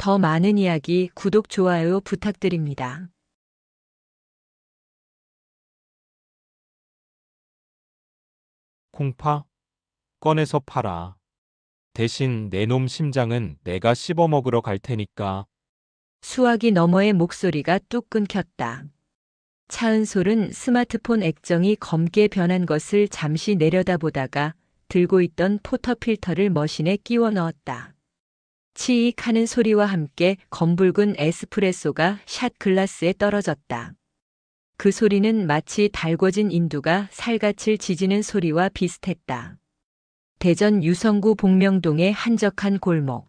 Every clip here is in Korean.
더 많은 이야기 구독, 좋아요 부탁드립니다. 콩파? 꺼내서 팔아. 대신 내 놈 심장은 내가 씹어먹으러 갈 테니까. 수화기 너머의 목소리가 뚝 끊겼다. 차은솔은 스마트폰 액정이 검게 변한 것을 잠시 내려다보다가 들고 있던 포터 필터를 머신에 끼워 넣었다. 치익 하는 소리와 함께 검붉은 에스프레소가 샷 글라스에 떨어졌다. 그 소리는 마치 달궈진 인두가 살갗을 지지는 소리와 비슷했다. 대전 유성구 복명동의 한적한 골목.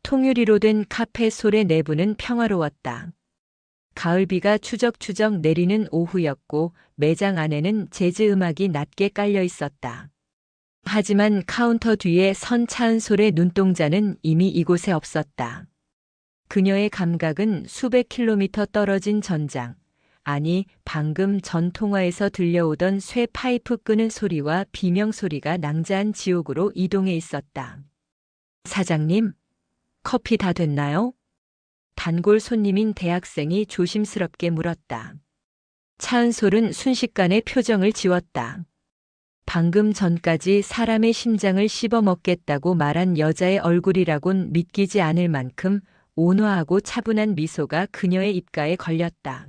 통유리로 된 카페솔의 내부는 평화로웠다. 가을비가 추적추적 내리는 오후였고 매장 안에는 재즈 음악이 낮게 깔려 있었다. 하지만 카운터 뒤에 선 차은솔의 눈동자는 이미 이곳에 없었다. 그녀의 감각은 수백 킬로미터 떨어진 전장, 아니 방금 전 통화에서 들려오던 쇠 파이프 끄는 소리와 비명 소리가 낭자한 지옥으로 이동해 있었다. 사장님, 커피 다 됐나요? 단골 손님인 대학생이 조심스럽게 물었다. 차은솔은 순식간에 표정을 지웠다. 방금 전까지 사람의 심장을 씹어먹겠다고 말한 여자의 얼굴이라곤 믿기지 않을 만큼 온화하고 차분한 미소가 그녀의 입가에 걸렸다.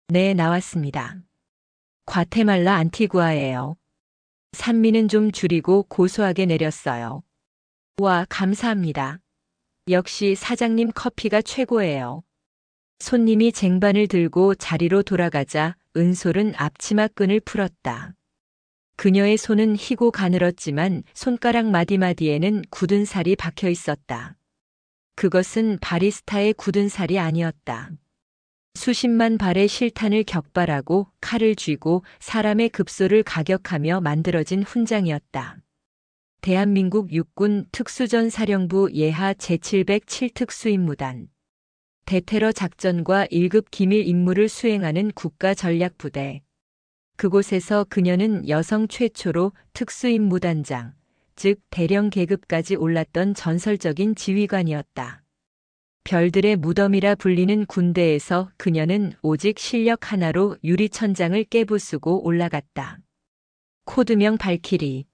네, 나왔습니다. 과테말라 안티구아예요. 산미는 좀 줄이고 고소하게 내렸어요. 와, 감사합니다. 역시 사장님 커피가 최고예요. 손님이 쟁반을 들고 자리로 돌아가자 은솔은 앞치마 끈을 풀었다. 그녀의 손은 희고 가늘었지만 손가락 마디마디에는 굳은 살이 박혀 있었다. 그것은 바리스타의 굳은 살이 아니었다. 수십만 발의 실탄을 격발하고 칼을 쥐고 사람의 급소를 가격하며 만들어진 훈장이었다. 대한민국 육군 특수전사령부 예하 제707 특수임무단. 대테러 작전과 1급 기밀 임무를 수행하는 국가전략부대. 그곳에서 그녀는 여성 최초로 특수임무단장, 즉 대령 계급까지 올랐던 전설적인 지휘관이었다. 별들의 무덤이라 불리는 군대에서 그녀는 오직 실력 하나로 유리천장을 깨부수고 올라갔다. 코드명 발키리.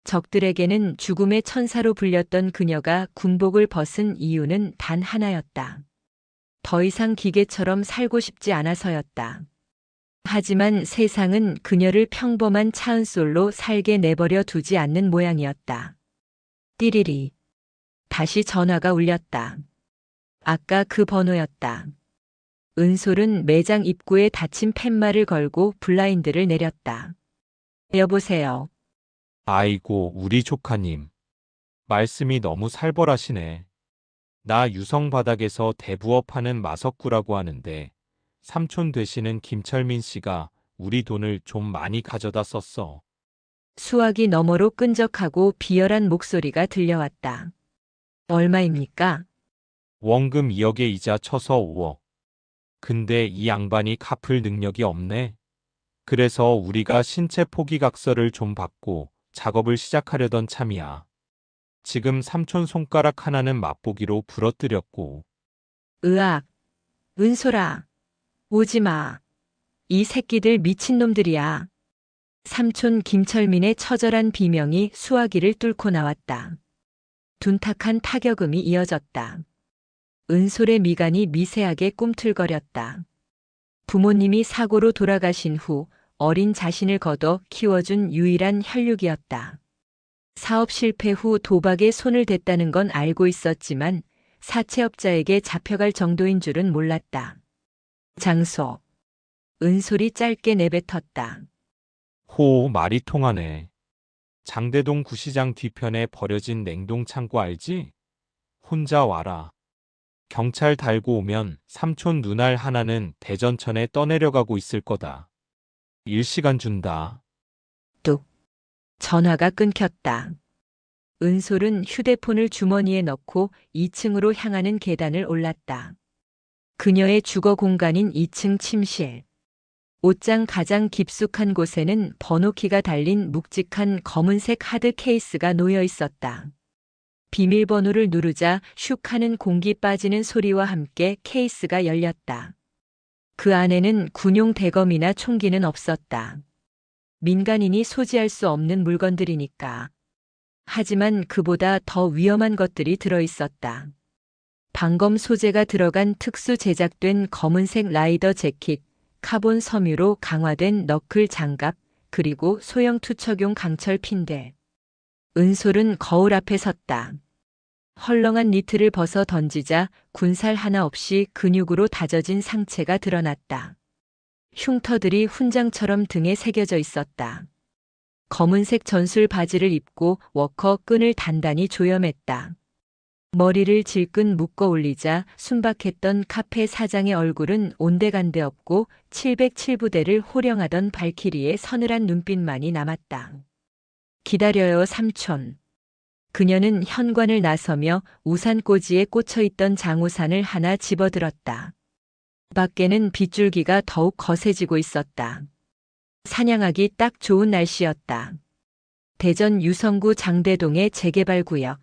적들에게는 죽음의 천사로 불렸던 그녀가 군복을 벗은 이유는 단 하나였다. 더 이상 기계처럼 살고 싶지 않아서였다. 하지만 세상은 그녀를 평범한 차은솔로 살게 내버려 두지 않는 모양이었다. 띠리리. 다시 전화가 울렸다. 아까 그 번호였다. 은솔은 매장 입구에 닫힌 팻말을 걸고 블라인드를 내렸다. 여보세요. 아이고, 우리 조카님. 말씀이 너무 살벌하시네. 나 유성 바닥에서 대부업하는 마석구라고 하는데 삼촌 되시는 김철민 씨가 우리 돈을 좀 많이 가져다 썼어. 수화기 너머로 끈적하고 비열한 목소리가 들려왔다. 얼마입니까? 원금 2억에 이자 쳐서 5억. 근데 이 양반이 갚을 능력이 없네. 그래서 우리가 신체 포기각서를 좀 받고 작업을 시작하려던 참이야. 지금 삼촌 손가락 하나는 맛보기로 부러뜨렸고. 으악. 은솔아. 오지마. 이 새끼들 미친놈들이야. 삼촌 김철민의 처절한 비명이 수화기를 뚫고 나왔다. 둔탁한 타격음이 이어졌다. 은솔의 미간이 미세하게 꿈틀거렸다. 부모님이 사고로 돌아가신 후 어린 자신을 거둬 키워준 유일한 혈육이었다. 사업 실패 후 도박에 손을 댔다는 건 알고 있었지만 사채업자에게 잡혀갈 정도인 줄은 몰랐다. 장소. 은솔이 짧게 내뱉었다. 호, 말이 통하네. 장대동 구시장 뒤편에 버려진 냉동창고 알지? 혼자 와라. 경찰 달고 오면 삼촌 눈알 하나는 대전천에 떠내려가고 있을 거다. 일시간 준다. 뚝. 전화가 끊겼다. 은솔은 휴대폰을 주머니에 넣고 2층으로 향하는 계단을 올랐다. 그녀의 주거 공간인 2층 침실. 옷장 가장 깊숙한 곳에는 번호키가 달린 묵직한 검은색 하드 케이스가 놓여 있었다. 비밀번호를 누르자 슉 하는 공기 빠지는 소리와 함께 케이스가 열렸다. 그 안에는 군용 대검이나 총기는 없었다. 민간인이 소지할 수 없는 물건들이니까. 하지만 그보다 더 위험한 것들이 들어있었다. 방검 소재가 들어간 특수 제작된 검은색 라이더 재킷, 카본 섬유로 강화된 너클 장갑, 그리고 소형 투척용 강철 핀대. 은솔은 거울 앞에 섰다. 헐렁한 니트를 벗어 던지자 군살 하나 없이 근육으로 다져진 상체가 드러났다. 흉터들이 훈장처럼 등에 새겨져 있었다. 검은색 전술 바지를 입고 워커 끈을 단단히 조염했다. 머리를 질끈 묶어 올리자 순박했던 카페 사장의 얼굴은 온데간데 없고 707부대를 호령하던 발키리의 서늘한 눈빛만이 남았다. 기다려요, 삼촌. 그녀는 현관을 나서며 우산꽂이에 꽂혀있던 장우산을 하나 집어들었다. 밖에는 빗줄기가 더욱 거세지고 있었다. 사냥하기 딱 좋은 날씨였다. 대전 유성구 장대동의 재개발 구역.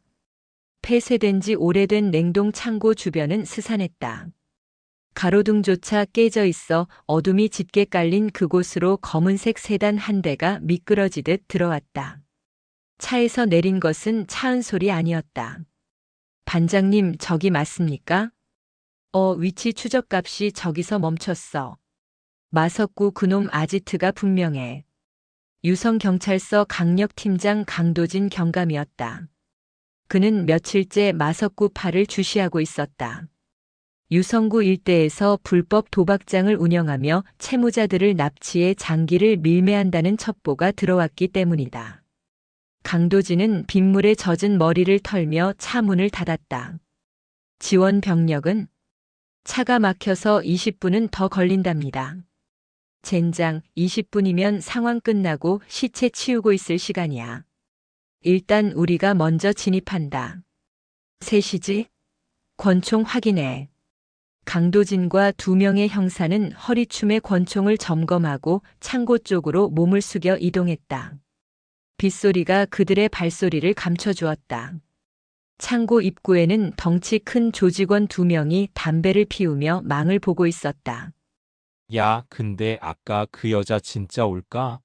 폐쇄된 지 오래된 냉동 창고 주변은 스산했다. 가로등조차 깨져 있어 어둠이 짙게 깔린 그곳으로 검은색 세단 한 대가 미끄러지듯 들어왔다. 차에서 내린 것은 차은솔이 아니었다. 반장님, 저기 맞습니까? 위치 추적값이 저기서 멈췄어. 마석구 그놈 아지트가 분명해. 유성경찰서 강력팀장 강도진 경감이었다. 그는 며칠째 마석구 파를 주시하고 있었다. 유성구 일대에서 불법 도박장을 운영하며 채무자들을 납치해 장기를 밀매한다는 첩보가 들어왔기 때문이다. 강도진은 빗물에 젖은 머리를 털며 차 문을 닫았다. 지원 병력은? 차가 막혀서 20분은 더 걸린답니다. 젠장, 20분이면 상황 끝나고 시체 치우고 있을 시간이야. 일단 우리가 먼저 진입한다. 셋이지? 권총 확인해. 강도진과 2명의 형사는 허리춤에 권총을 점검하고 창고 쪽으로 몸을 숙여 이동했다. 빗소리가 그들의 발소리를 감춰주었다. 창고 입구에는 덩치 큰 조직원 2명이 담배를 피우며 망을 보고 있었다. 야, 근데 아까 그 여자 진짜 올까?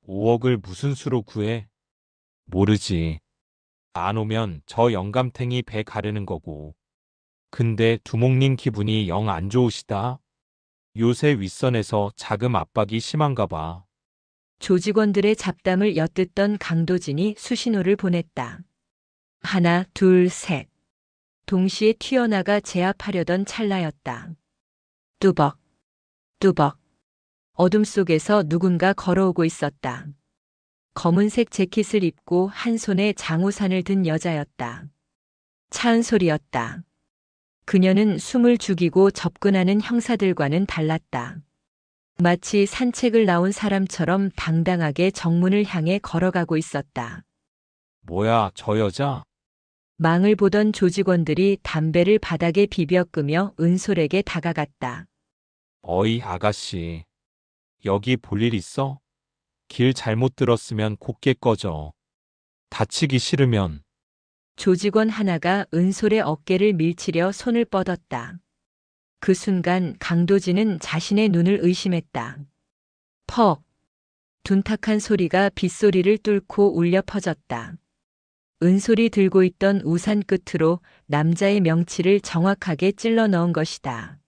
5억을 무슨 수로 구해? 모르지. 안 오면 저 영감탱이 배 가르는 거고. 근데 두목님 기분이 영 안 좋으시다. 요새 윗선에서 자금 압박이 심한가 봐. 조직원들의 잡담을 엿듣던 강도진이 수신호를 보냈다. 하나, 둘, 셋. 동시에 튀어나가 제압하려던 찰나였다. 뚜벅, 뚜벅. 어둠 속에서 누군가 걸어오고 있었다. 검은색 재킷을 입고 한 손에 장우산을 든 여자였다. 차은솔이었다. 그녀는 숨을 죽이고 접근하는 형사들과는 달랐다. 마치 산책을 나온 사람처럼 당당하게 정문을 향해 걸어가고 있었다. 뭐야, 저 여자? 망을 보던 조직원들이 담배를 바닥에 비벼 끄며 은솔에게 다가갔다. 어이, 아가씨. 여기 볼 일 있어? 길 잘못 들었으면 곱게 꺼져. 다치기 싫으면. 조직원 하나가 은솔의 어깨를 밀치려 손을 뻗었다. 그 순간 강도진은 자신의 눈을 의심했다. 퍽! 둔탁한 소리가 빗소리를 뚫고 울려 퍼졌다. 은솔이 들고 있던 우산 끝으로 남자의 명치를 정확하게 찔러 넣은 것이다.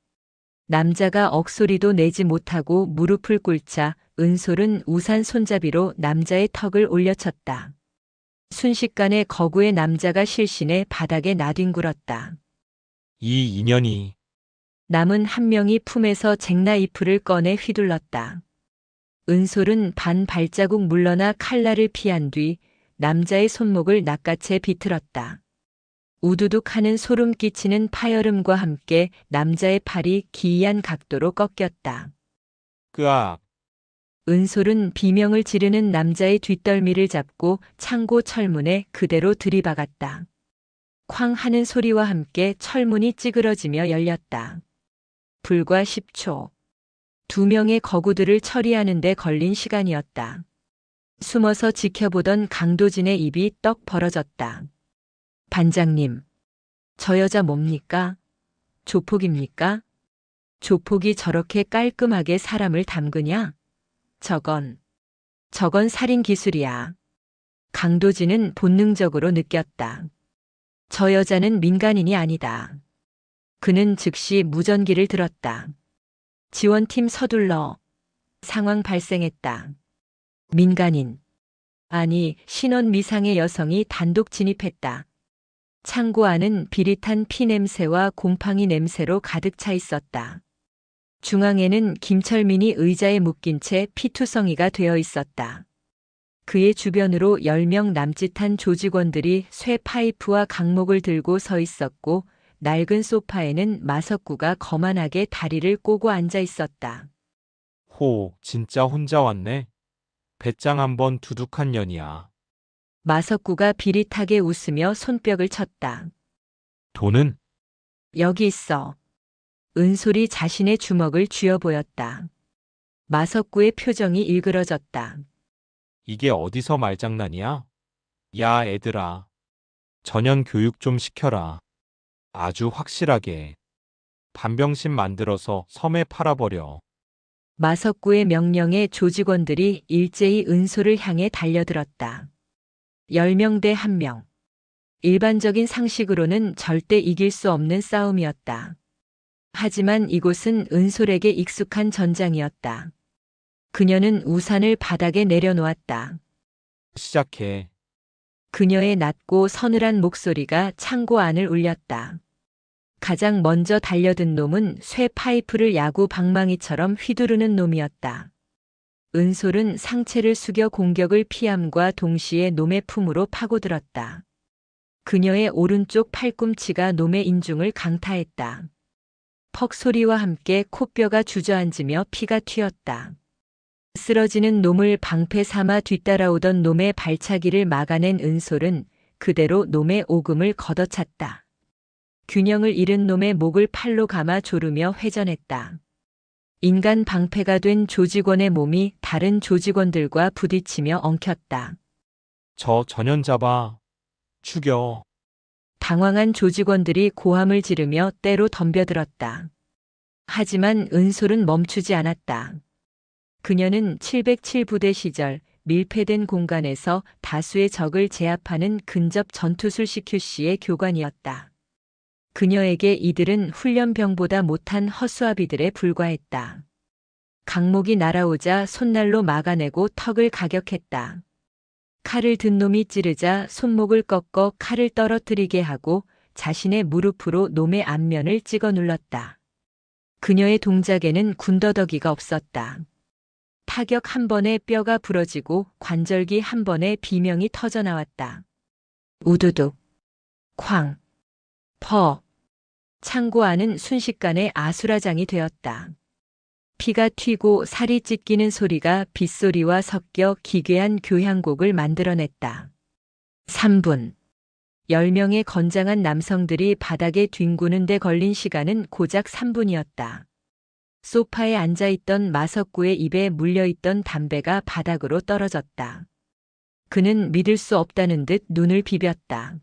남자가 억소리도 내지 못하고 무릎을 꿇자 은솔은 우산 손잡이로 남자의 턱을 올려쳤다. 순식간에 거구의 남자가 실신해 바닥에 나뒹굴었다. 이 인연이. 남은 한 명이 품에서 잭나이프를 꺼내 휘둘렀다. 은솔은 반 발자국 물러나 칼날을 피한 뒤 남자의 손목을 낚아채 비틀었다. 우두둑 하는 소름 끼치는 파열음과 함께 남자의 팔이 기이한 각도로 꺾였다. 끄악. 은솔은 비명을 지르는 남자의 뒷덜미를 잡고 창고 철문에 그대로 들이박았다. 쾅 하는 소리와 함께 철문이 찌그러지며 열렸다. 불과 10초. 2명의 거구들을 처리하는 데 걸린 시간이었다. 숨어서 지켜보던 강도진의 입이 떡 벌어졌다. 반장님, 저 여자 뭡니까? 조폭입니까? 조폭이 저렇게 깔끔하게 사람을 담그냐? 저건 살인 기술이야. 강도진은 본능적으로 느꼈다. 저 여자는 민간인이 아니다. 그는 즉시 무전기를 들었다. 지원팀 서둘러. 상황 발생했다. 민간인. 아니, 신원 미상의 여성이 단독 진입했다. 창고 안은 비릿한 피 냄새와 곰팡이 냄새로 가득 차 있었다. 중앙에는 김철민이 의자에 묶인 채 피투성이가 되어 있었다. 그의 주변으로 10명 남짓한 조직원들이 쇠 파이프와 강목을 들고 서 있었고 낡은 소파에는 마석구가 거만하게 다리를 꼬고 앉아 있었다. 호, 진짜 혼자 왔네. 배짱 한번 두둑한 년이야. 마석구가 비릿하게 웃으며 손뼉을 쳤다. 돈은? 여기 있어. 은솔이 자신의 주먹을 쥐어 보였다. 마석구의 표정이 일그러졌다. 이게 어디서 말장난이야? 야, 애들아. 전연 교육 좀 시켜라. 아주 확실하게. 반병신 만들어서 섬에 팔아버려. 마석구의 명령에 조직원들이 일제히 은솔을 향해 달려들었다. 10명 대 1명. 일반적인 상식으로는 절대 이길 수 없는 싸움이었다. 하지만 이곳은 은솔에게 익숙한 전장이었다. 그녀는 우산을 바닥에 내려놓았다. 시작해. 그녀의 낮고 서늘한 목소리가 창고 안을 울렸다. 가장 먼저 달려든 놈은 쇠 파이프를 야구 방망이처럼 휘두르는 놈이었다. 은솔은 상체를 숙여 공격을 피함과 동시에 놈의 품으로 파고들었다. 그녀의 오른쪽 팔꿈치가 놈의 인중을 강타했다. 퍽 소리와 함께 코뼈가 주저앉으며 피가 튀었다. 쓰러지는 놈을 방패 삼아 뒤따라오던 놈의 발차기를 막아낸 은솔은 그대로 놈의 오금을 걷어찼다. 균형을 잃은 놈의 목을 팔로 감아 조르며 회전했다. 인간 방패가 된 조직원의 몸이 다른 조직원들과 부딪히며 엉켰다. 저 전연 잡아. 죽여. 당황한 조직원들이 고함을 지르며 때로 덤벼들었다. 하지만 은솔은 멈추지 않았다. 그녀는 707부대 시절 밀폐된 공간에서 다수의 적을 제압하는 근접 전투술 CQC의 교관이었다. 그녀에게 이들은 훈련병보다 못한 허수아비들에 불과했다. 강목이 날아오자 손날로 막아내고 턱을 가격했다. 칼을 든 놈이 찌르자 손목을 꺾어 칼을 떨어뜨리게 하고 자신의 무릎으로 놈의 앞면을 찍어 눌렀다. 그녀의 동작에는 군더더기가 없었다. 타격 한 번에 뼈가 부러지고 관절기 한 번에 비명이 터져나왔다. 우두둑, 쾅, 퍼. 창고 안은 순식간에 아수라장이 되었다. 피가 튀고 살이 찢기는 소리가 빗소리와 섞여 기괴한 교향곡을 만들어냈다. 3분. 10명의 건장한 남성들이 바닥에 뒹구는 데 걸린 시간은 고작 3분이었다. 소파에 앉아있던 마석구의 입에 물려있던 담배가 바닥으로 떨어졌다. 그는 믿을 수 없다는 듯 눈을 비볐다.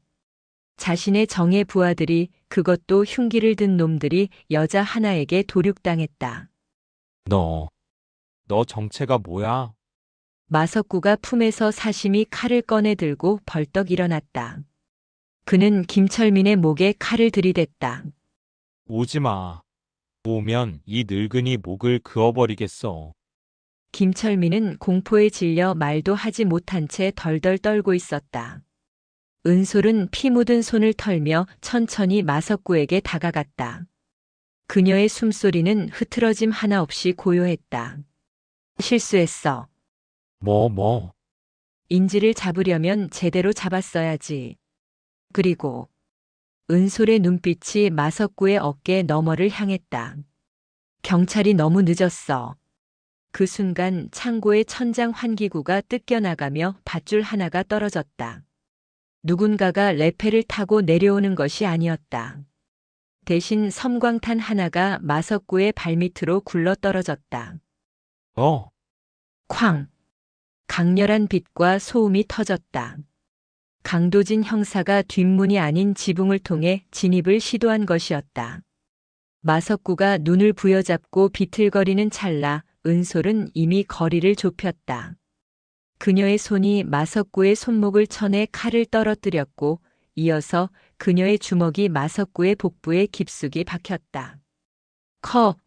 자신의 정의 부하들이, 그것도 흉기를 든 놈들이 여자 하나에게 도륙당했다. 너 정체가 뭐야? 마석구가 품에서 사심이 칼을 꺼내 들고 벌떡 일어났다. 그는 김철민의 목에 칼을 들이댔다. 오지 마. 오면 이 늙은이 목을 그어버리겠어. 김철민은 공포에 질려 말도 하지 못한 채 덜덜 떨고 있었다. 은솔은 피 묻은 손을 털며 천천히 마석구에게 다가갔다. 그녀의 숨소리는 흐트러짐 하나 없이 고요했다. 실수했어. 뭐. 인지를 잡으려면 제대로 잡았어야지. 그리고 은솔의 눈빛이 마석구의 어깨 너머를 향했다. 경찰이 너무 늦었어. 그 순간 창고의 천장 환기구가 뜯겨나가며 밧줄 하나가 떨어졌다. 누군가가 레페를 타고 내려오는 것이 아니었다. 대신 섬광탄 하나가 마석구의 발밑으로 굴러떨어졌다. 쾅! 강렬한 빛과 소음이 터졌다. 강도진 형사가 뒷문이 아닌 지붕을 통해 진입을 시도한 것이었다. 마석구가 눈을 부여잡고 비틀거리는 찰나 은솔은 이미 거리를 좁혔다. 그녀의 손이 마석구의 손목을 쳐내 칼을 떨어뜨렸고 이어서 그녀의 주먹이 마석구의 복부에 깊숙이 박혔다. 커!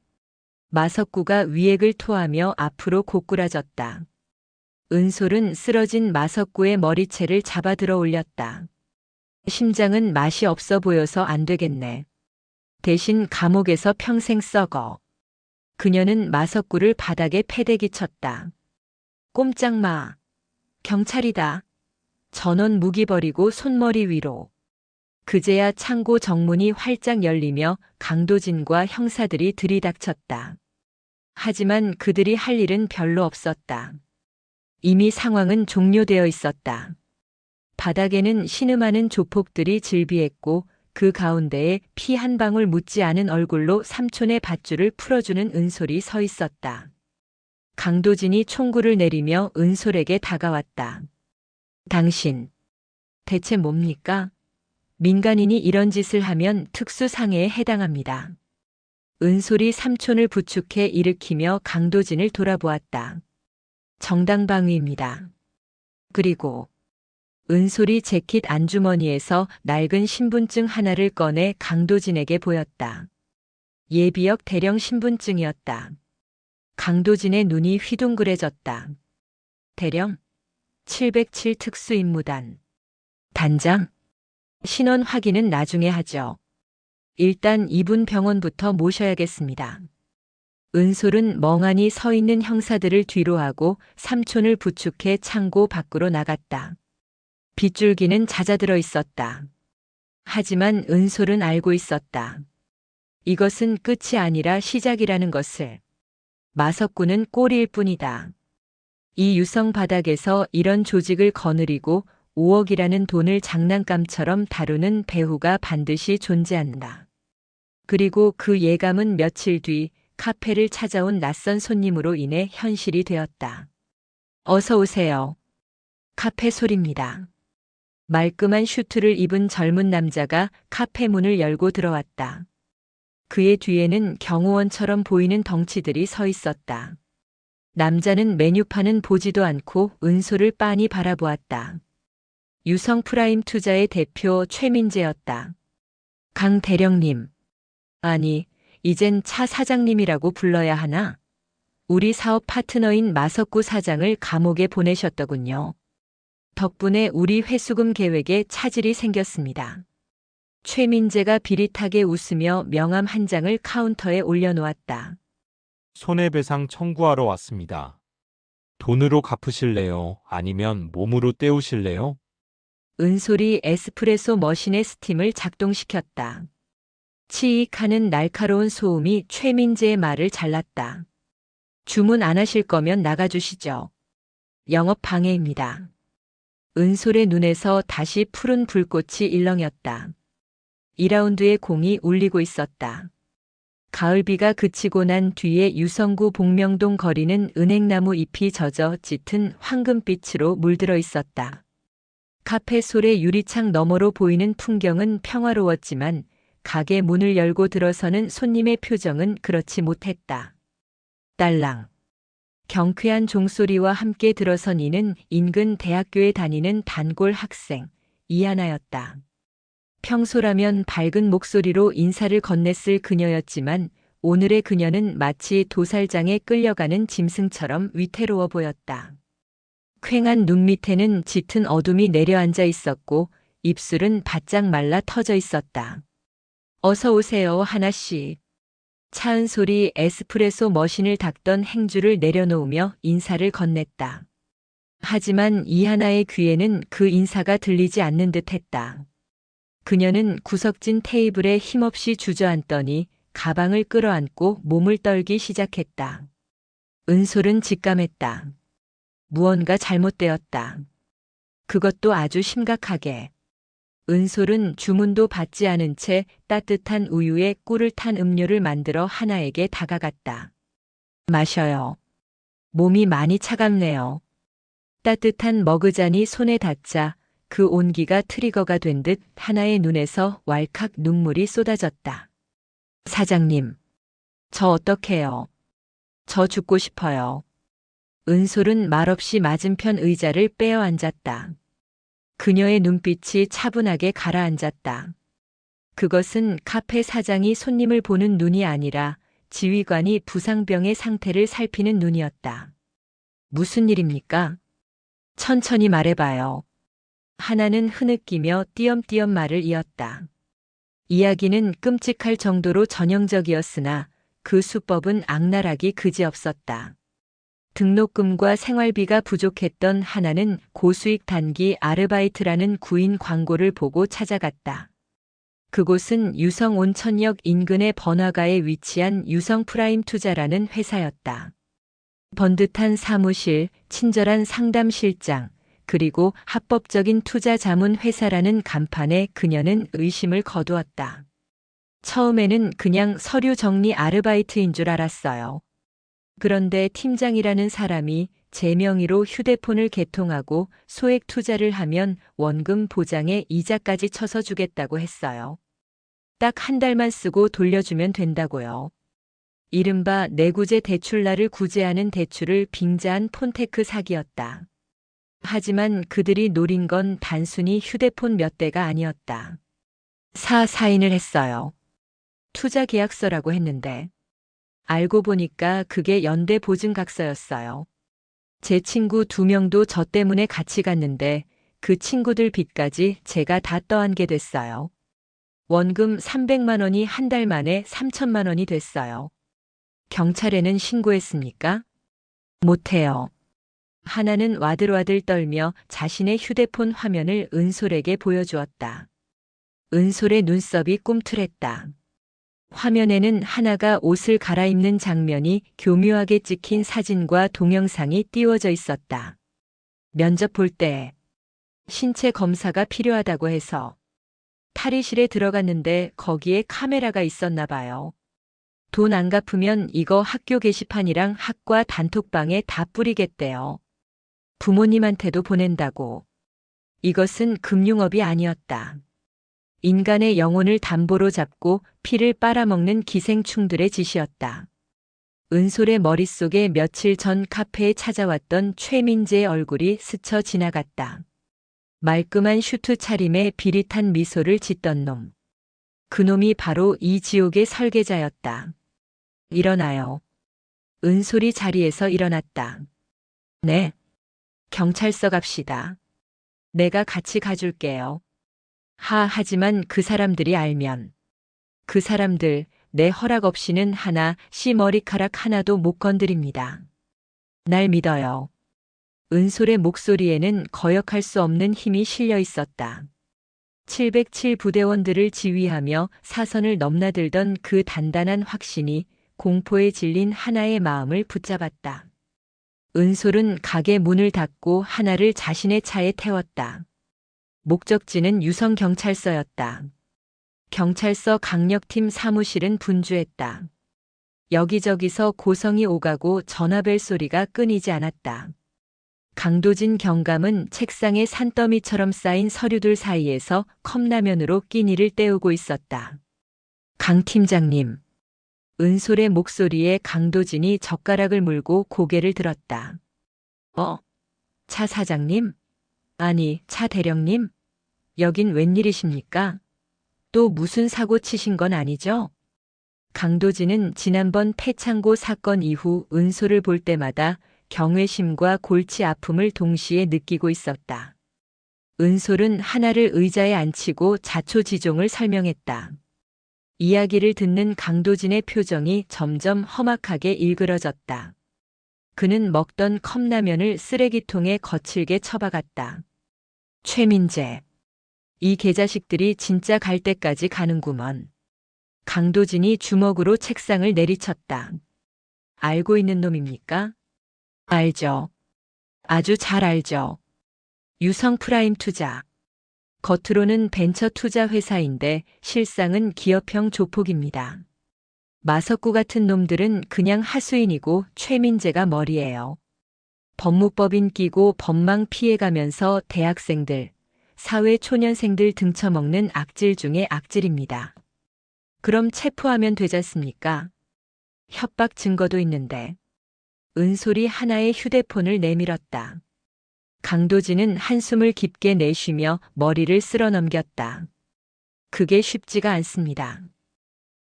마석구가 위액을 토하며 앞으로 고꾸라졌다. 은솔은 쓰러진 마석구의 머리채를 잡아 들어 올렸다. 심장은 맛이 없어 보여서 안 되겠네. 대신 감옥에서 평생 썩어. 그녀는 마석구를 바닥에 패대기 쳤다. 꼼짝 마. 경찰이다. 전원 무기 버리고 손머리 위로. 그제야 창고 정문이 활짝 열리며 강도진과 형사들이 들이닥쳤다. 하지만 그들이 할 일은 별로 없었다. 이미 상황은 종료되어 있었다. 바닥에는 신음하는 조폭들이 질비했고 그 가운데에 피 한 방울 묻지 않은 얼굴로 삼촌의 밧줄을 풀어주는 은솔이 서 있었다. 강도진이 총구를 내리며 은솔에게 다가왔다. 당신, 대체 뭡니까? 민간인이 이런 짓을 하면 특수상해에 해당합니다. 은솔이 삼촌을 부축해 일으키며 강도진을 돌아보았다. 정당방위입니다. 그리고 은솔이 재킷 안주머니에서 낡은 신분증 하나를 꺼내 강도진에게 보였다. 예비역 대령 신분증이었다. 강도진의 눈이 휘둥그레졌다. 대령 707 특수임무단. 단장? 신원 확인은 나중에 하죠. 일단 이분 병원부터 모셔야겠습니다. 은솔은 멍하니 서 있는 형사들을 뒤로하고 삼촌을 부축해 창고 밖으로 나갔다. 빗줄기는 잦아들어 있었다. 하지만 은솔은 알고 있었다. 이것은 끝이 아니라 시작이라는 것을. 마석구는 꼬리일 뿐이다. 이 유성 바닥에서 이런 조직을 거느리고 5억이라는 돈을 장난감처럼 다루는 배후가 반드시 존재한다. 그리고 그 예감은 며칠 뒤 카페를 찾아온 낯선 손님으로 인해 현실이 되었다. 어서 오세요. 카페 소리입니다. 말끔한 슈트를 입은 젊은 남자가 카페 문을 열고 들어왔다. 그의 뒤에는 경호원처럼 보이는 덩치들이 서 있었다. 남자는 메뉴판은 보지도 않고 은솔을 빤히 바라보았다. 유성 프라임 투자의 대표 최민재였다. 강 대령님. 아니, 이젠 차 사장님이라고 불러야 하나? 우리 사업 파트너인 마석구 사장을 감옥에 보내셨더군요. 덕분에 우리 회수금 계획에 차질이 생겼습니다. 최민재가 비릿하게 웃으며 명함 한 장을 카운터에 올려놓았다. 손해배상 청구하러 왔습니다. 돈으로 갚으실래요? 아니면 몸으로 때우실래요? 은솔이 에스프레소 머신의 스팀을 작동시켰다. 치익하는 날카로운 소음이 최민재의 말을 잘랐다. 주문 안 하실 거면 나가주시죠. 영업 방해입니다. 은솔의 눈에서 다시 푸른 불꽃이 일렁였다. 2라운드의 공이 울리고 있었다. 가을비가 그치고 난 뒤에 유성구 복명동 거리는 은행나무 잎이 젖어 짙은 황금빛으로 물들어 있었다. 카페 솔의 유리창 너머로 보이는 풍경은 평화로웠지만 가게 문을 열고 들어서는 손님의 표정은 그렇지 못했다. 딸랑. 경쾌한 종소리와 함께 들어선 이는 인근 대학교에 다니는 단골 학생 이하나였다. 평소라면 밝은 목소리로 인사를 건넸을 그녀였지만 오늘의 그녀는 마치 도살장에 끌려가는 짐승처럼 위태로워 보였다. 퀭한 눈 밑에는 짙은 어둠이 내려앉아 있었고 입술은 바짝 말라 터져 있었다. 어서 오세요, 하나씨. 차은솔이 에스프레소 머신을 닦던 행주를 내려놓으며 인사를 건넸다. 하지만 이하나의 귀에는 그 인사가 들리지 않는 듯 했다. 그녀는 구석진 테이블에 힘없이 주저앉더니 가방을 끌어안고 몸을 떨기 시작했다. 은솔은 직감했다. 무언가 잘못되었다. 그것도 아주 심각하게. 은솔은 주문도 받지 않은 채 따뜻한 우유에 꿀을 탄 음료를 만들어 하나에게 다가갔다. 마셔요. 몸이 많이 차갑네요. 따뜻한 머그잔이 손에 닿자 그 온기가 트리거가 된 듯 하나의 눈에서 왈칵 눈물이 쏟아졌다. 사장님, 저 어떡해요? 저 죽고 싶어요. 은솔은 말없이 맞은편 의자를 빼어 앉았다. 그녀의 눈빛이 차분하게 가라앉았다. 그것은 카페 사장이 손님을 보는 눈이 아니라 지휘관이 부상병의 상태를 살피는 눈이었다. 무슨 일입니까? 천천히 말해봐요. 하나는 흐느끼며 띄엄띄엄 말을 이었다. 이야기는 끔찍할 정도로 전형적이었으나 그 수법은 악랄하기 그지없었다. 등록금과 생활비가 부족했던 하나는 고수익 단기 아르바이트라는 구인 광고를 보고 찾아갔다. 그곳은 유성 온천역 인근의 번화가에 위치한 유성 프라임 투자라는 회사였다. 번듯한 사무실, 친절한 상담실장, 그리고 합법적인 투자 자문 회사라는 간판에 그녀는 의심을 거두었다. 처음에는 그냥 서류 정리 아르바이트인 줄 알았어요. 그런데 팀장이라는 사람이 제 명의로 휴대폰을 개통하고 소액 투자를 하면 원금 보장에 이자까지 쳐서 주겠다고 했어요. 딱 한 달만 쓰고 돌려주면 된다고요. 이른바 내구재 대출날을 구제하는 대출을 빙자한 폰테크 사기였다. 하지만 그들이 노린 건 단순히 휴대폰 몇 대가 아니었다. 사인을 했어요. 투자 계약서라고 했는데 알고 보니까 그게 연대 보증각서였어요. 제 친구 2명도 저 때문에 같이 갔는데 그 친구들 빚까지 제가 다 떠안게 됐어요. 원금 300만 원이 한 달 만에 3천만 원이 됐어요. 경찰에는 신고했습니까? 못해요. 하나는 와들와들 떨며 자신의 휴대폰 화면을 은솔에게 보여주었다. 은솔의 눈썹이 꿈틀했다. 화면에는 하나가 옷을 갈아입는 장면이 교묘하게 찍힌 사진과 동영상이 띄워져 있었다. 면접 볼 때 신체 검사가 필요하다고 해서 탈의실에 들어갔는데 거기에 카메라가 있었나 봐요. 돈 안 갚으면 이거 학교 게시판이랑 학과 단톡방에 다 뿌리겠대요. 부모님한테도 보낸다고. 이것은 금융업이 아니었다. 인간의 영혼을 담보로 잡고 피를 빨아먹는 기생충들의 짓이었다. 은솔의 머릿속에 며칠 전 카페에 찾아왔던 최민재의 얼굴이 스쳐 지나갔다. 말끔한 슈트 차림에 비릿한 미소를 짓던 놈. 그놈이 바로 이 지옥의 설계자였다. 일어나요. 은솔이 자리에서 일어났다. 네. 경찰서 갑시다. 내가 같이 가줄게요. 하지만 그 사람들이 알면. 그 사람들 내 허락 없이는 하나 씨 머리카락 하나도 못 건드립니다. 날 믿어요. 은솔의 목소리에는 거역할 수 없는 힘이 실려 있었다. 707 부대원들을 지휘하며 사선을 넘나들던 그 단단한 확신이 공포에 질린 하나의 마음을 붙잡았다. 은솔은 가게 문을 닫고 하나를 자신의 차에 태웠다. 목적지는 유성경찰서였다. 경찰서 강력팀 사무실은 분주했다. 여기저기서 고성이 오가고 전화벨 소리가 끊이지 않았다. 강도진 경감은 책상에 산더미처럼 쌓인 서류들 사이에서 컵라면으로 끼니를 때우고 있었다. 강 팀장님. 은솔의 목소리에 강도진이 젓가락을 물고 고개를 들었다. 차 사장님? 아니, 차 대령님? 여긴 웬일이십니까? 또 무슨 사고 치신 건 아니죠? 강도진은 지난번 패창고 사건 이후 은솔을 볼 때마다 경외심과 골치 아픔을 동시에 느끼고 있었다. 은솔은 하나를 의자에 앉히고 자초지종을 설명했다. 이야기를 듣는 강도진의 표정이 점점 험악하게 일그러졌다. 그는 먹던 컵라면을 쓰레기통에 거칠게 처박았다. 최민재. 이 개자식들이 진짜 갈 때까지 가는구먼. 강도진이 주먹으로 책상을 내리쳤다. 알고 있는 놈입니까? 알죠. 아주 잘 알죠. 유성 프라임 투자. 겉으로는 벤처 투자 회사인데 실상은 기업형 조폭입니다. 마석구 같은 놈들은 그냥 하수인이고 최민재가 머리예요. 법무법인 끼고 법망 피해가면서 대학생들, 사회 초년생들 등쳐먹는 악질 중의 악질입니다. 그럼 체포하면 되잖습니까? 협박 증거도 있는데. 은솔이 하나의 휴대폰을 내밀었다. 강도진은 한숨을 깊게 내쉬며 머리를 쓸어 넘겼다. 그게 쉽지가 않습니다.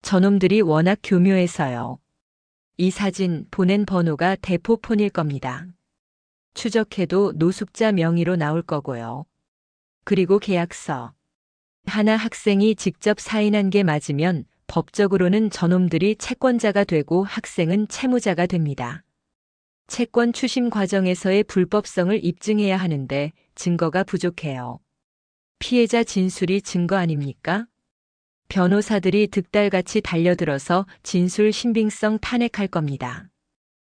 저놈들이 워낙 교묘해서요. 이 사진 보낸 번호가 대포폰일 겁니다. 추적해도 노숙자 명의로 나올 거고요. 그리고 계약서. 하나 학생이 직접 사인한 게 맞으면 법적으로는 저놈들이 채권자가 되고 학생은 채무자가 됩니다. 채권 추심 과정에서의 불법성을 입증해야 하는데 증거가 부족해요. 피해자 진술이 증거 아닙니까? 변호사들이 득달같이 달려들어서 진술 신빙성 탄핵할 겁니다.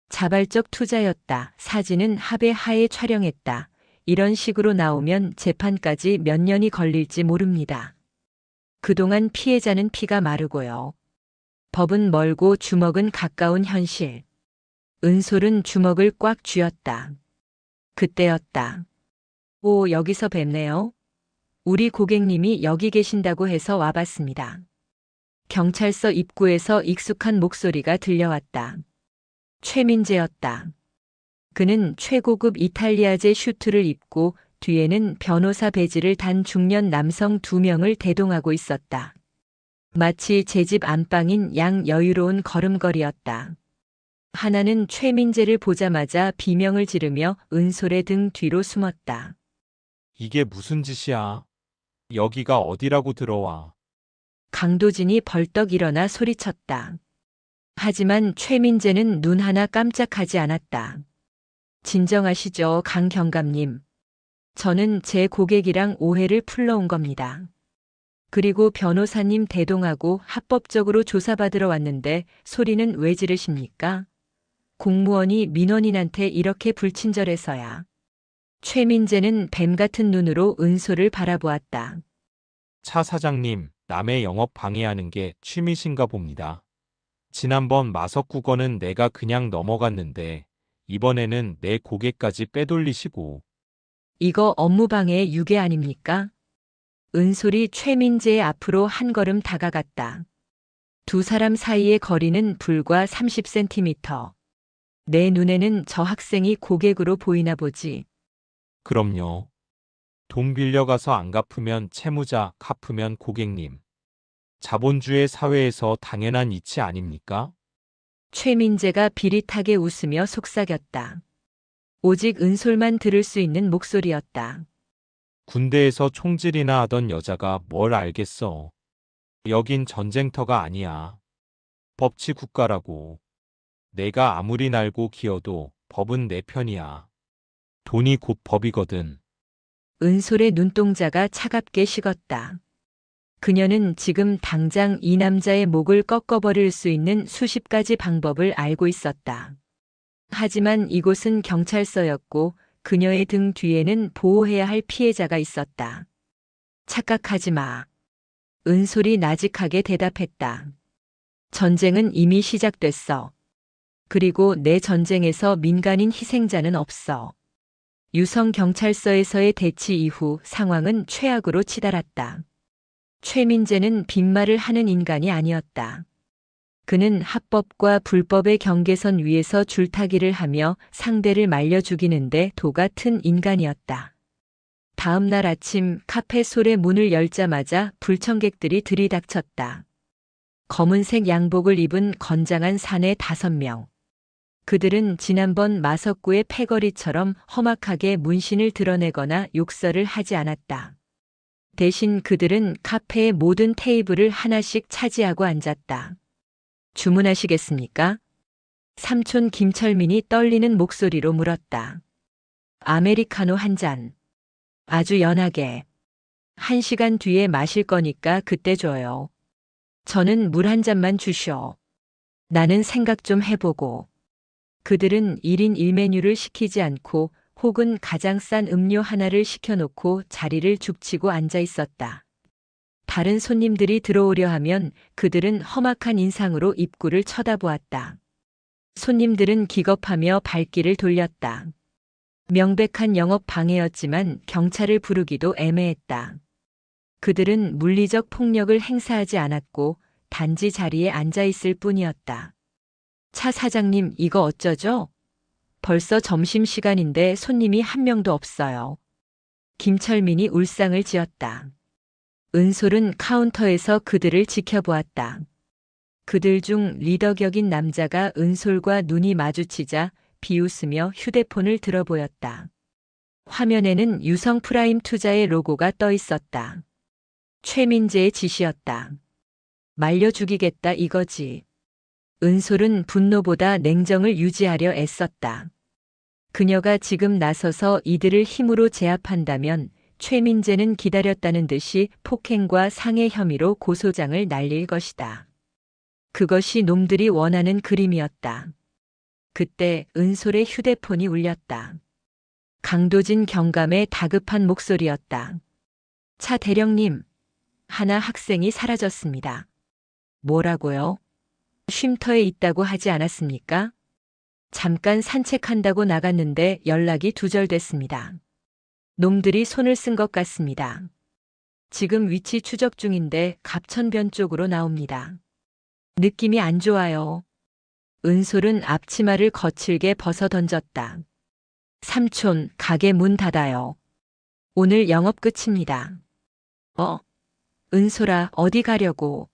자발적 투자였다. 사진은 합의 하에 촬영했다. 이런 식으로 나오면 재판까지 몇 년이 걸릴지 모릅니다. 그동안 피해자는 피가 마르고요. 법은 멀고 주먹은 가까운 현실. 은솔은 주먹을 꽉 쥐었다. 그때였다. 오, 여기서 뵙네요. 우리 고객님이 여기 계신다고 해서 와봤습니다. 경찰서 입구에서 익숙한 목소리가 들려왔다. 최민재였다. 그는 최고급 이탈리아제 슈트를 입고 뒤에는 변호사 배지를 단 중년 남성 2명을 대동하고 있었다. 마치 제 집 안방인 양 여유로운 걸음걸이였다. 하나는 최민재를 보자마자 비명을 지르며 은솔의 등 뒤로 숨었다. 이게 무슨 짓이야? 여기가 어디라고 들어와? 강도진이 벌떡 일어나 소리쳤다. 하지만 최민재는 눈 하나 깜짝하지 않았다. 진정하시죠, 강 경감님. 저는 제 고객이랑 오해를 풀러온 겁니다. 그리고 변호사님 대동하고 합법적으로 조사받으러 왔는데 소리는 왜 지르십니까? 공무원이 민원인한테 이렇게 불친절해서야. 최민재는 뱀 같은 눈으로 은솔을 바라보았다. 차 사장님, 남의 영업 방해하는 게 취미신가 봅니다. 지난번 마석국어는 내가 그냥 넘어갔는데 이번에는 내 고개까지 빼돌리시고. 이거 업무방해의 유괴 아닙니까? 은솔이 최민재의 앞으로 한 걸음 다가갔다. 두 사람 사이의 거리는 불과 30cm. 내 눈에는 저 학생이 고객으로 보이나 보지. 그럼요. 돈 빌려가서 안 갚으면 채무자, 갚으면 고객님. 자본주의 사회에서 당연한 이치 아닙니까? 최민재가 비릿하게 웃으며 속삭였다. 오직 은솔만 들을 수 있는 목소리였다. 군대에서 총질이나 하던 여자가 뭘 알겠어. 여긴 전쟁터가 아니야. 법치 국가라고. 내가 아무리 날고 기어도 법은 내 편이야. 돈이 곧 법이거든. 은솔의 눈동자가 차갑게 식었다. 그녀는 지금 당장 이 남자의 목을 꺾어버릴 수 있는 수십 가지 방법을 알고 있었다. 하지만 이곳은 경찰서였고 그녀의 등 뒤에는 보호해야 할 피해자가 있었다. 착각하지 마. 은솔이 나직하게 대답했다. 전쟁은 이미 시작됐어. 그리고 내 전쟁에서 민간인 희생자는 없어. 유성 경찰서에서의 대치 이후 상황은 최악으로 치달았다. 최민재는 빈말을 하는 인간이 아니었다. 그는 합법과 불법의 경계선 위에서 줄타기를 하며 상대를 말려 죽이는데 도 같은 인간이었다. 다음 날 아침 카페 솔의 문을 열자마자 불청객들이 들이닥쳤다. 검은색 양복을 입은 건장한 사내 5명. 그들은 지난번 마석구의 패거리처럼 험악하게 문신을 드러내거나 욕설을 하지 않았다. 대신 그들은 카페의 모든 테이블을 하나씩 차지하고 앉았다. 주문하시겠습니까? 삼촌 김철민이 떨리는 목소리로 물었다. 아메리카노 한 잔. 아주 연하게. 1시간 뒤에 마실 거니까 그때 줘요. 저는 물 한 잔만 주시오. 나는 생각 좀 해보고. 그들은 1인 1메뉴를 시키지 않고 혹은 가장 싼 음료 하나를 시켜놓고 자리를 죽치고 앉아 있었다. 다른 손님들이 들어오려 하면 그들은 험악한 인상으로 입구를 쳐다보았다. 손님들은 기겁하며 발길을 돌렸다. 명백한 영업 방해였지만 경찰을 부르기도 애매했다. 그들은 물리적 폭력을 행사하지 않았고 단지 자리에 앉아 있을 뿐이었다. 차 사장님, 이거 어쩌죠? 벌써 점심시간인데 손님이 한 명도 없어요. 김철민이 울상을 지었다. 은솔은 카운터에서 그들을 지켜보았다. 그들 중 리더 격인 남자가 은솔과 눈이 마주치자 비웃으며 휴대폰을 들어 보였다. 화면에는 유성 프라임 투자의 로고가 떠 있었다. 최민재의 지시였다. 말려 죽이겠다 이거지. 은솔은 분노보다 냉정을 유지하려 애썼다. 그녀가 지금 나서서 이들을 힘으로 제압한다면 최민재는 기다렸다는 듯이 폭행과 상해 혐의로 고소장을 날릴 것이다. 그것이 놈들이 원하는 그림이었다. 그때 은솔의 휴대폰이 울렸다. 강도진 경감의 다급한 목소리였다. 차 대령님, 하나 학생이 사라졌습니다. 뭐라고요? 쉼터에 있다고 하지 않았습니까? 잠깐 산책한다고 나갔는데 연락이 두절됐습니다. 놈들이 손을 쓴 것 같습니다. 지금 위치 추적 중인데 갑천변 쪽으로 나옵니다. 느낌이 안 좋아요. 은솔은 앞치마를 거칠게 벗어 던졌다. 삼촌, 가게 문 닫아요. 오늘 영업 끝입니다. 은솔아, 어디 가려고?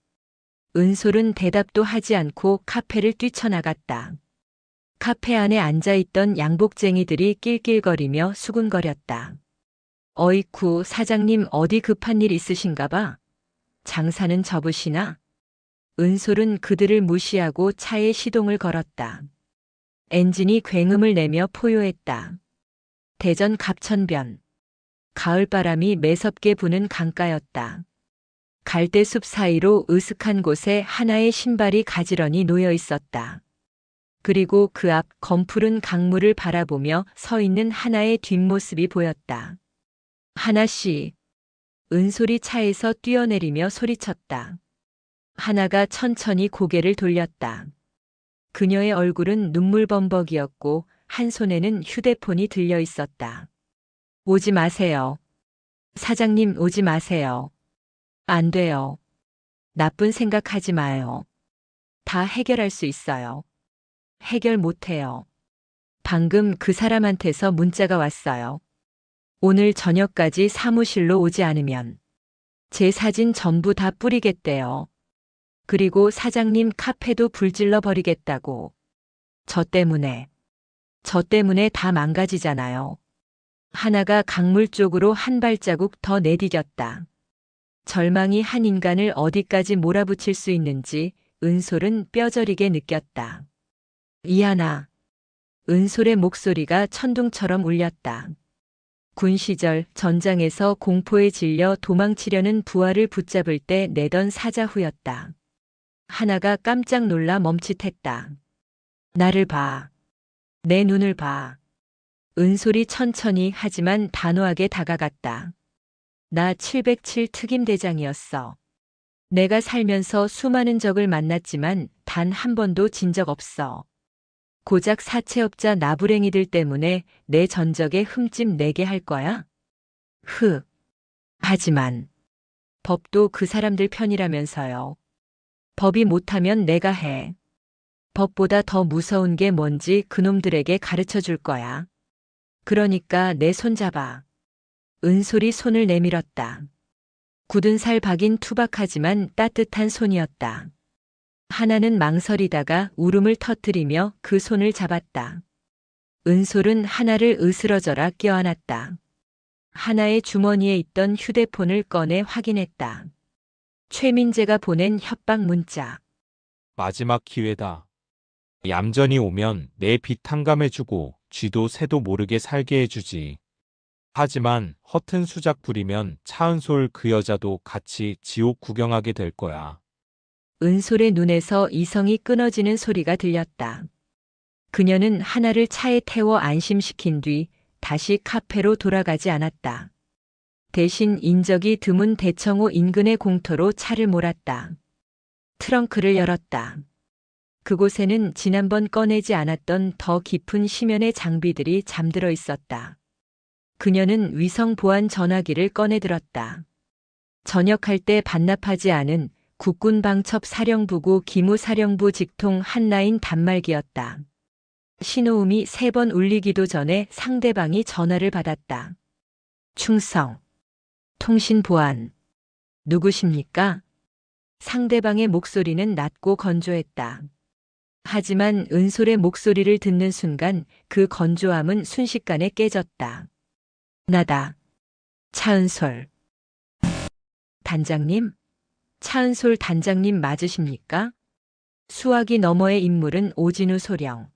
은솔은 대답도 하지 않고 카페를 뛰쳐나갔다. 카페 안에 앉아있던 양복쟁이들이 낄낄거리며 수군거렸다. 어이쿠, 사장님 어디 급한 일 있으신가 봐. 장사는 접으시나? 은솔은 그들을 무시하고 차에 시동을 걸었다. 엔진이 굉음을 내며 포효했다. 대전 갑천변. 가을바람이 매섭게 부는 강가였다. 갈대숲 사이로 으슥한 곳에 하나의 신발이 가지런히 놓여 있었다. 그리고 그 앞 검푸른 강물을 바라보며 서 있는 하나의 뒷모습이 보였다. 하나씨. 은솔이 차에서 뛰어내리며 소리쳤다. 하나가 천천히 고개를 돌렸다. 그녀의 얼굴은 눈물범벅이었고 한 손에는 휴대폰이 들려 있었다. 오지 마세요. 사장님, 오지 마세요. 안 돼요. 나쁜 생각하지 마요. 다 해결할 수 있어요. 해결 못해요. 방금 그 사람한테서 문자가 왔어요. 오늘 저녁까지 사무실로 오지 않으면 제 사진 전부 다 뿌리겠대요. 그리고 사장님 카페도 불질러 버리겠다고. 저 때문에 다 망가지잖아요. 하나가 강물 쪽으로 한 발자국 더 내디뎠다. 절망이 한 인간을 어디까지 몰아붙일 수 있는지 은솔은 뼈저리게 느꼈다. 이하나. 은솔의 목소리가 천둥처럼 울렸다. 군 시절 전장에서 공포에 질려 도망치려는 부하를 붙잡을 때 내던 사자후였다. 하나가 깜짝 놀라 멈칫했다. 나를 봐. 내 눈을 봐. 은솔이 천천히 하지만 단호하게 다가갔다. 나 707 특임대장이었어. 내가 살면서 수많은 적을 만났지만 단 한 번도 진 적 없어. 고작 사채업자 나부랭이들 때문에 내 전적에 흠집 내게 할 거야? 하지만 법도 그 사람들 편이라면서요. 법이 못하면 내가 해. 법보다 더 무서운 게 뭔지 그놈들에게 가르쳐 줄 거야. 그러니까 내 손 잡아. 은솔이 손을 내밀었다. 굳은 살 박인 투박하지만 따뜻한 손이었다. 하나는 망설이다가 울음을 터뜨리며 그 손을 잡았다. 은솔은 하나를 으스러져라 껴안았다. 하나의 주머니에 있던 휴대폰을 꺼내 확인했다. 최민재가 보낸 협박 문자. 마지막 기회다. 얌전히 오면 내 빚 탕감해주고 쥐도 새도 모르게 살게 해주지. 하지만 허튼 수작 부리면 차은솔 그 여자도 같이 지옥 구경하게 될 거야. 은솔의 눈에서 이성이 끊어지는 소리가 들렸다. 그녀는 하나를 차에 태워 안심시킨 뒤 다시 카페로 돌아가지 않았다. 대신 인적이 드문 대청호 인근의 공터로 차를 몰았다. 트렁크를 열었다. 그곳에는 지난번 꺼내지 않았던 더 깊은 심연의 장비들이 잠들어 있었다. 그녀는 위성 보안 전화기를 꺼내들었다. 전역할 때 반납하지 않은 국군 방첩 사령부구 기무 사령부 직통 한라인 단말기였다. 신호음이 3번 울리기도 전에 상대방이 전화를 받았다. 충성. 통신 보안. 누구십니까? 상대방의 목소리는 낮고 건조했다. 하지만 은솔의 목소리를 듣는 순간 그 건조함은 순식간에 깨졌다. 나다. 차은솔. 단장님? 차은솔 단장님 맞으십니까? 수화기 너머의 인물은 오진우 소령.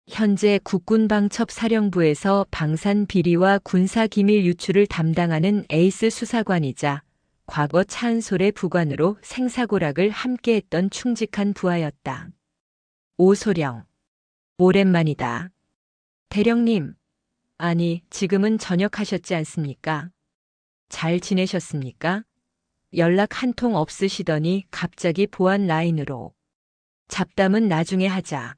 현재 국군방첩사령부에서 방산 비리와 군사기밀 유출을 담당하는 에이스 수사관이자 과거 차은솔의 부관으로 생사고락을 함께했던 충직한 부하였다. 오소령. 오랜만이다. 대령님. 아니, 지금은 전역하셨지 않습니까? 잘 지내셨습니까? 연락 한 통 없으시더니 갑자기 보안 라인으로. 잡담은 나중에 하자.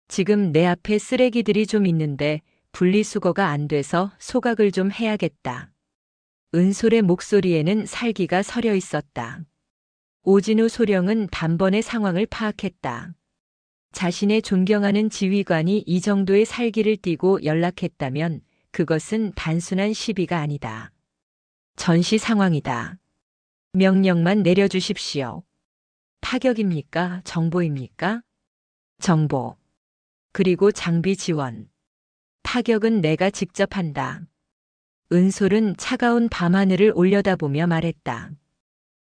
지금 내 앞에 쓰레기들이 좀 있는데 분리수거가 안 돼서 소각을 좀 해야겠다. 은솔의 목소리에는 살기가 서려 있었다. 오진우 소령은 단번에 상황을 파악했다. 자신의 존경하는 지휘관이 이 정도의 살기를 띠고 연락했다면 그것은 단순한 시비가 아니다. 전시 상황이다. 명령만 내려주십시오. 타격입니까? 정보입니까? 정보. 그리고 장비 지원. 타격은 내가 직접 한다. 은솔은 차가운 밤하늘을 올려다보며 말했다.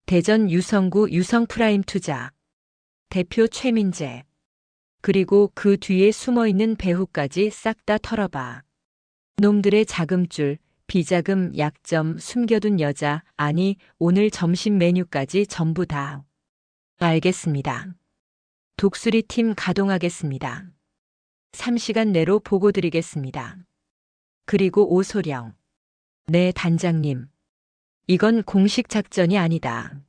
대전 유성구 유성프라임 투자. 대표 최민재. 그리고 그 뒤에 숨어있는 배후까지 싹 다 털어봐. 놈들의 자금줄, 비자금, 약점, 숨겨둔 여자, 아니 오늘 점심 메뉴까지 전부 다. 알겠습니다. 독수리 팀 가동하겠습니다. 3시간 내로 보고 드리겠습니다. 그리고 오소령. 네, 단장님. 이건 공식 작전이 아니다.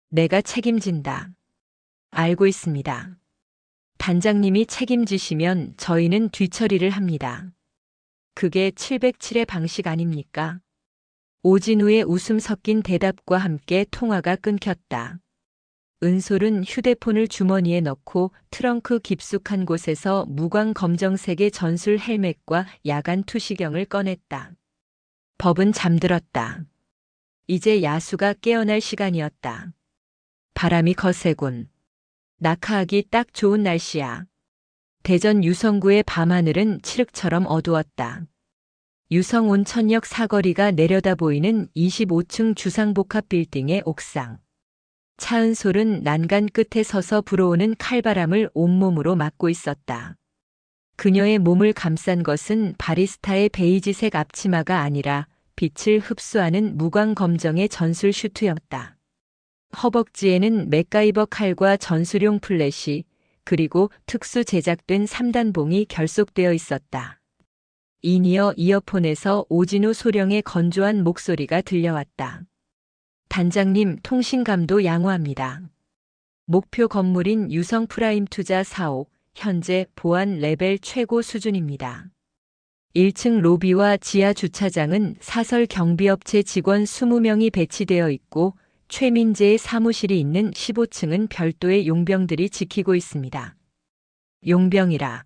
내가 책임진다. 알고 있습니다. 단장님이 책임지시면 저희는 뒤처리를 합니다. 그게 707의 방식 아닙니까? 오진우의 웃음 섞인 대답과 함께 통화가 끊겼다. 은솔은 휴대폰을 주머니에 넣고 트렁크 깊숙한 곳에서 무광 검정색의 전술 헬멧과 야간 투시경을 꺼냈다. 법은 잠들었다. 이제 야수가 깨어날 시간이었다. 바람이 거세군. 낙하하기 딱 좋은 날씨야. 대전 유성구의 밤하늘은 칠흑처럼 어두웠다. 유성 온천역 사거리가 내려다 보이는 25층 주상복합 빌딩의 옥상. 차은솔은 난간 끝에 서서 불어오는 칼바람을 온몸으로 맞고 있었다. 그녀의 몸을 감싼 것은 바리스타의 베이지색 앞치마가 아니라 빛을 흡수하는 무광 검정의 전술 슈트였다. 허벅지에는 맥가이버 칼과 전술용 플랫이 그리고 특수 제작된 3단봉이 결속되어 있었다. 인이어 이어폰에서 오진우 소령의 건조한 목소리가 들려왔다. 단장님, 통신감도 양호합니다. 목표 건물인 유성 프라임 투자 4호, 현재 보안 레벨 최고 수준입니다. 1층 로비와 지하 주차장은 사설 경비업체 직원 20명이 배치되어 있고 최민재의 사무실이 있는 15층은 별도의 용병들이 지키고 있습니다. 용병이라.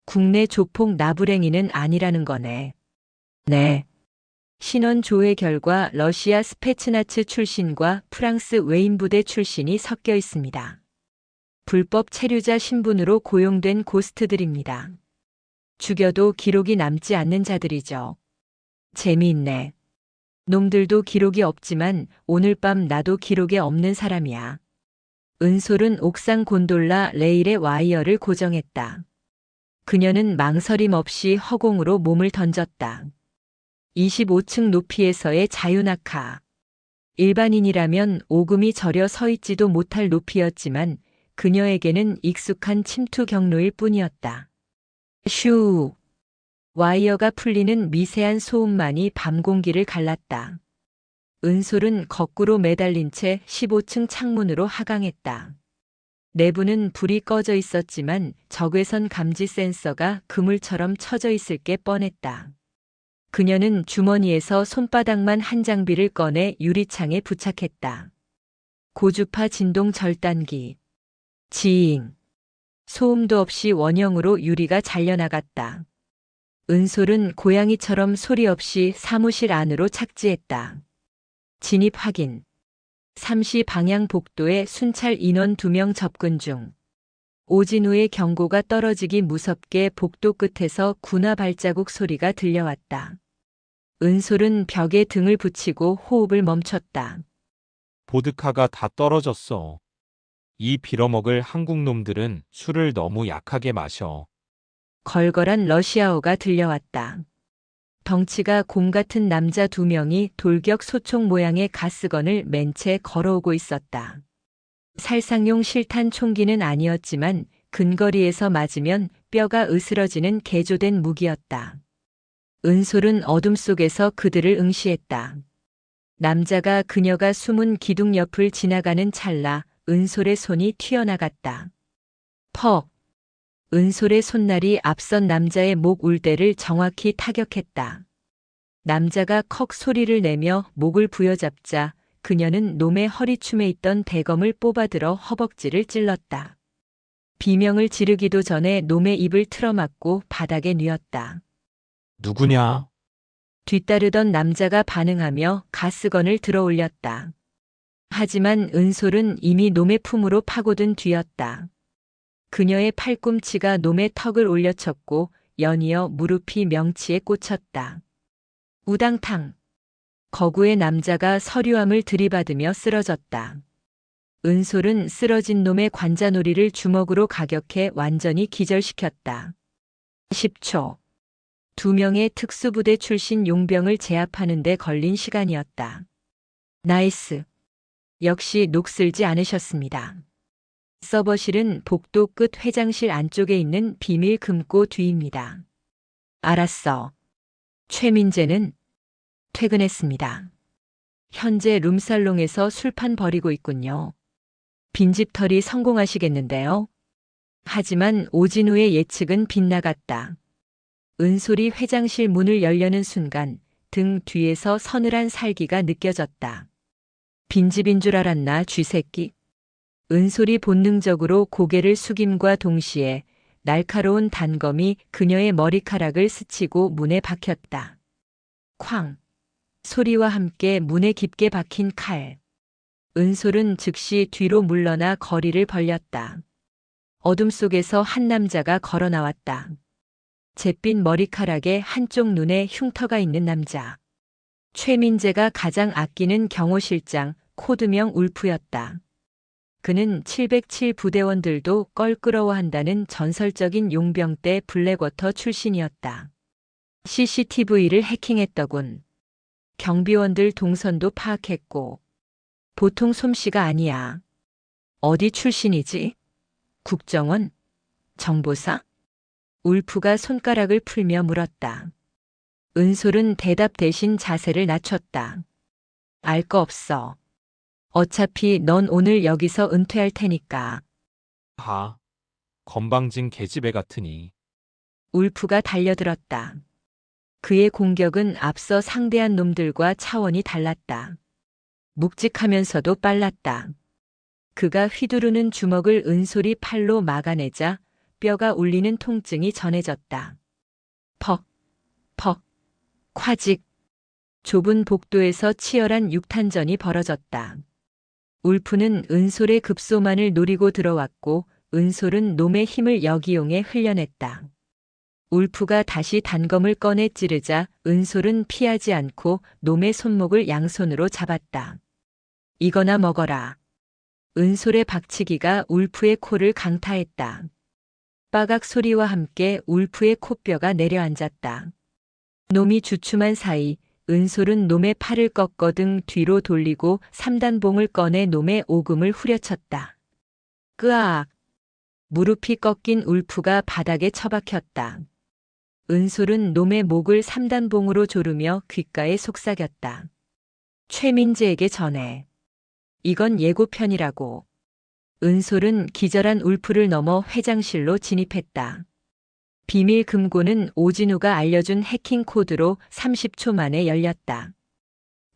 국내 조폭 나부랭이는 아니라는 거네. 네. 신원 조회 결과 러시아 스페츠나츠 출신과 프랑스 외인부대 출신이 섞여 있습니다. 불법 체류자 신분으로 고용된 고스트들입니다. 죽여도 기록이 남지 않는 자들이죠. 재미있네. 놈들도 기록이 없지만 오늘 밤 나도 기록에 없는 사람이야. 은솔은 옥상 곤돌라 레일에 와이어를 고정했다. 그녀는 망설임 없이 허공으로 몸을 던졌다. 25층 높이에서의 자유낙하. 일반인이라면 오금이 저려 서 있지도 못할 높이였지만 그녀에게는 익숙한 침투 경로일 뿐이었다. 슈. 와이어가 풀리는 미세한 소음만이 밤 공기를 갈랐다. 은솔은 거꾸로 매달린 채 15층 창문으로 하강했다. 내부는 불이 꺼져 있었지만 적외선 감지 센서가 그물처럼 쳐져 있을 게 뻔했다. 그녀는 주머니에서 손바닥만 한 장비를 꺼내 유리창에 부착했다. 고주파 진동 절단기. 지잉. 소음도 없이 원형으로 유리가 잘려나갔다. 은솔은 고양이처럼 소리 없이 사무실 안으로 착지했다. 진입 확인. 3시 방향 복도에 순찰 인원 2명 접근 중. 오진우의 경고가 떨어지기 무섭게 복도 끝에서 군화 발자국 소리가 들려왔다. 은솔은 벽에 등을 붙이고 호흡을 멈췄다. 보드카가 다 떨어졌어. 이 빌어먹을 한국 놈들은 술을 너무 약하게 마셔. 걸걸한 러시아어가 들려왔다. 덩치가 곰 같은 남자 2명이 돌격 소총 모양의 가스건을 맨 채 걸어오고 있었다. 살상용 실탄 총기는 아니었지만 근거리에서 맞으면 뼈가 으스러지는 개조된 무기였다. 은솔은 어둠 속에서 그들을 응시했다. 남자가 그녀가 숨은 기둥 옆을 지나가는 찰나 은솔의 손이 튀어나갔다. 퍽! 은솔의 손날이 앞선 남자의 목 울대를 정확히 타격했다. 남자가 컥 소리를 내며 목을 부여잡자 그녀는 놈의 허리춤에 있던 대검을 뽑아들어 허벅지를 찔렀다. 비명을 지르기도 전에 놈의 입을 틀어막고 바닥에 뉘었다. 누구냐? 뒤따르던 남자가 반응하며 가스건을 들어 올렸다. 하지만 은솔은 이미 놈의 품으로 파고든 뒤였다. 그녀의 팔꿈치가 놈의 턱을 올려쳤고 연이어 무릎이 명치에 꽂혔다. 우당탕. 거구의 남자가 서류함을 들이받으며 쓰러졌다. 은솔은 쓰러진 놈의 관자놀이를 주먹으로 가격해 완전히 기절시켰다. 10초. 2명의 특수부대 출신 용병을 제압하는 데 걸린 시간이었다. 나이스. 역시 녹슬지 않으셨습니다. 서버실은 복도 끝 회장실 안쪽에 있는 비밀 금고 뒤입니다. 알았어. 최민재는 퇴근했습니다. 현재 룸살롱에서 술판 벌이고 있군요. 빈집털이 성공하시겠는데요. 하지만 오진우의 예측은 빗나갔다. 은솔이 회장실 문을 열려는 순간 등 뒤에서 서늘한 살기가 느껴졌다. 빈집인 줄 알았나 쥐새끼. 은솔이 본능적으로 고개를 숙임과 동시에 날카로운 단검이 그녀의 머리카락을 스치고 문에 박혔다. 쾅! 소리와 함께 문에 깊게 박힌 칼. 은솔은 즉시 뒤로 물러나 거리를 벌렸다. 어둠 속에서 한 남자가 걸어 나왔다. 잿빛 머리카락에 한쪽 눈에 흉터가 있는 남자. 최민재가 가장 아끼는 경호실장 코드명 울프였다. 그는 707 부대원들도 껄끄러워한다는 전설적인 용병 때 블랙워터 출신이었다. CCTV를 해킹했더군. 경비원들 동선도 파악했고. 보통 솜씨가 아니야. 어디 출신이지? 국정원? 정보사? 울프가 손가락을 풀며 물었다. 은솔은 대답 대신 자세를 낮췄다. 알 거 없어. 어차피 넌 오늘 여기서 은퇴할 테니까. 하. 건방진 계집애 같으니. 울프가 달려들었다. 그의 공격은 앞서 상대한 놈들과 차원이 달랐다. 묵직하면서도 빨랐다. 그가 휘두르는 주먹을 은솔이 팔로 막아내자 뼈가 울리는 통증이 전해졌다. 퍽, 퍽, 콰직. 좁은 복도에서 치열한 육탄전이 벌어졌다. 울프는 은솔의 급소만을 노리고 들어왔고 은솔은 놈의 힘을 역이용해 흘려냈다. 울프가 다시 단검을 꺼내 찌르자 은솔은 피하지 않고 놈의 손목을 양손으로 잡았다. 이거나 먹어라. 은솔의 박치기가 울프의 코를 강타했다. 빠각 소리와 함께 울프의 코뼈가 내려앉았다. 놈이 주춤한 사이 은솔은 놈의 팔을 꺾어 등 뒤로 돌리고 3단봉을 꺼내 놈의 오금을 후려쳤다. 끄악! 무릎이 꺾인 울프가 바닥에 처박혔다. 은솔은 놈의 목을 3단봉으로 조르며 귓가에 속삭였다. 최민재에게 전해. 이건 예고편이라고. 은솔은 기절한 울프를 넘어 회장실로 진입했다. 비밀 금고는 오진우가 알려준 해킹 코드로 30초 만에 열렸다.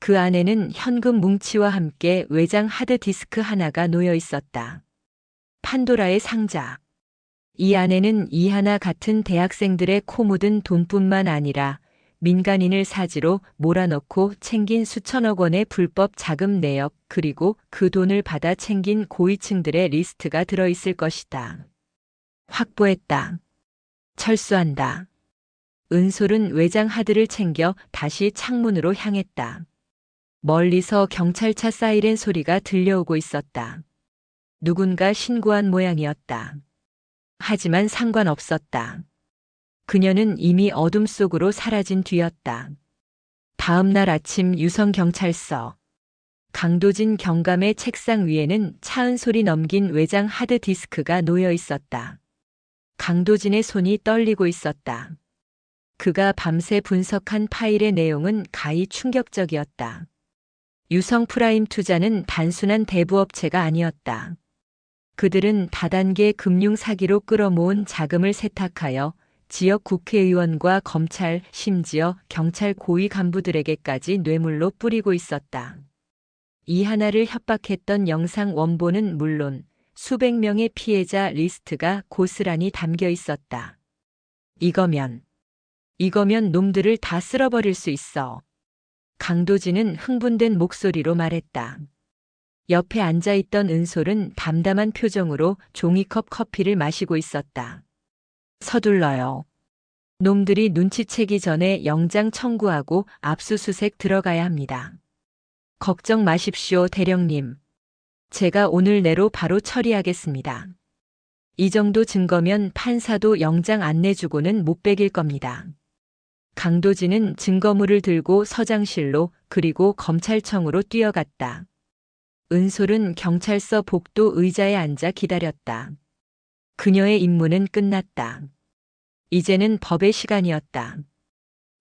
그 안에는 현금 뭉치와 함께 외장 하드디스크 하나가 놓여 있었다. 판도라의 상자. 이 안에는 이하나 같은 대학생들의 코 묻은 돈뿐만 아니라 민간인을 사지로 몰아넣고 챙긴 수천억 원의 불법 자금 내역, 그리고 그 돈을 받아 챙긴 고위층들의 리스트가 들어있을 것이다. 확보했다. 철수한다. 은솔은 외장 하드를 챙겨 다시 창문으로 향했다. 멀리서 경찰차 사이렌 소리가 들려오고 있었다. 누군가 신고한 모양이었다. 하지만 상관없었다. 그녀는 이미 어둠 속으로 사라진 뒤였다. 다음 날 아침 유성경찰서. 강도진 경감의 책상 위에는 차은솔이 넘긴 외장 하드디스크가 놓여 있었다. 강도진의 손이 떨리고 있었다. 그가 밤새 분석한 파일의 내용은 가히 충격적이었다. 유성 프라임 투자는 단순한 대부업체가 아니었다. 그들은 다단계 금융 사기로 끌어모은 자금을 세탁하여 지역 국회의원과 검찰, 심지어 경찰 고위 간부들에게까지 뇌물로 뿌리고 있었다. 이하나를 협박했던 영상 원본은 물론 수백 명의 피해자 리스트가 고스란히 담겨 있었다. 이거면 놈들을 다 쓸어버릴 수 있어. 강도진은 흥분된 목소리로 말했다. 옆에 앉아있던 은솔은 담담한 표정으로 종이컵 커피를 마시고 있었다. 서둘러요. 놈들이 눈치채기 전에 영장 청구하고 압수수색 들어가야 합니다. 걱정 마십시오, 대령님. 제가 오늘 내로 바로 처리하겠습니다. 이 정도 증거면 판사도 영장 안 내주고는 못 베길 겁니다. 강도진은 증거물을 들고 서장실로 그리고 검찰청으로 뛰어갔다. 은솔은 경찰서 복도 의자에 앉아 기다렸다. 그녀의 임무는 끝났다. 이제는 법의 시간이었다.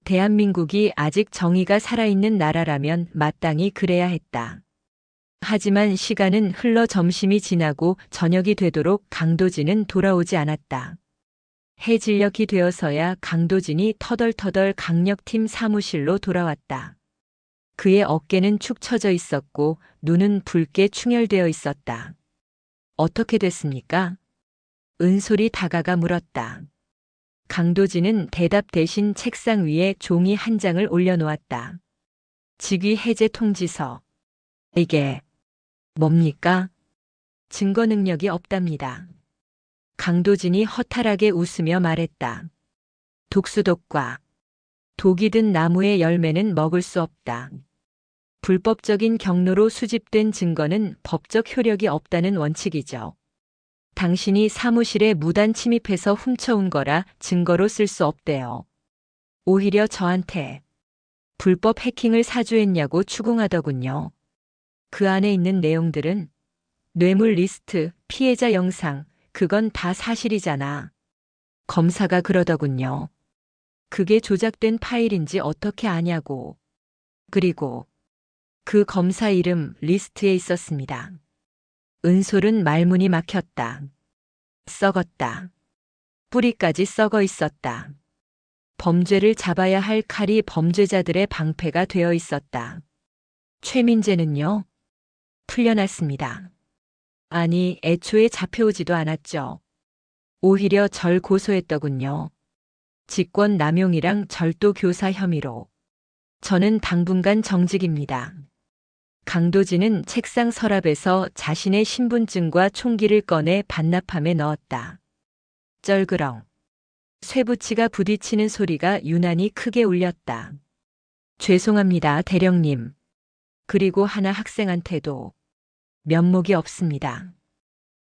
대한민국이 아직 정의가 살아있는 나라라면 마땅히 그래야 했다. 하지만 시간은 흘러 점심이 지나고 저녁이 되도록 강도진은 돌아오지 않았다. 해질녘이 되어서야 강도진이 터덜터덜 강력팀 사무실로 돌아왔다. 그의 어깨는 축 처져 있었고 눈은 붉게 충혈되어 있었다. 어떻게 됐습니까? 은솔이 다가가 물었다. 강도진은 대답 대신 책상 위에 종이 한 장을 올려놓았다. 직위 해제 통지서. 이게 뭡니까? 증거 능력이 없답니다. 강도진이 허탈하게 웃으며 말했다. 독수독과 독이 든 나무의 열매는 먹을 수 없다. 불법적인 경로로 수집된 증거는 법적 효력이 없다는 원칙이죠. 당신이 사무실에 무단 침입해서 훔쳐온 거라 증거로 쓸 수 없대요. 오히려 저한테 불법 해킹을 사주했냐고 추궁하더군요. 그 안에 있는 내용들은 뇌물 리스트, 피해자 영상, 그건 다 사실이잖아. 검사가 그러더군요. 그게 조작된 파일인지 어떻게 아냐고. 그리고 그 검사 이름 리스트에 있었습니다. 은솔은 말문이 막혔다. 썩었다. 뿌리까지 썩어 있었다. 범죄를 잡아야 할 칼이 범죄자들의 방패가 되어 있었다. 최민재는요? 풀려났습니다. 아니, 애초에 잡혀오지도 않았죠. 오히려 절 고소했더군요. 직권 남용이랑 절도 교사 혐의로. 저는 당분간 정직입니다. 강도진은 책상 서랍에서 자신의 신분증과 총기를 꺼내 반납함에 넣었다. 쩔그렁. 쇠붙이가 부딪히는 소리가 유난히 크게 울렸다. 죄송합니다, 대령님. 그리고 하나 학생한테도 면목이 없습니다.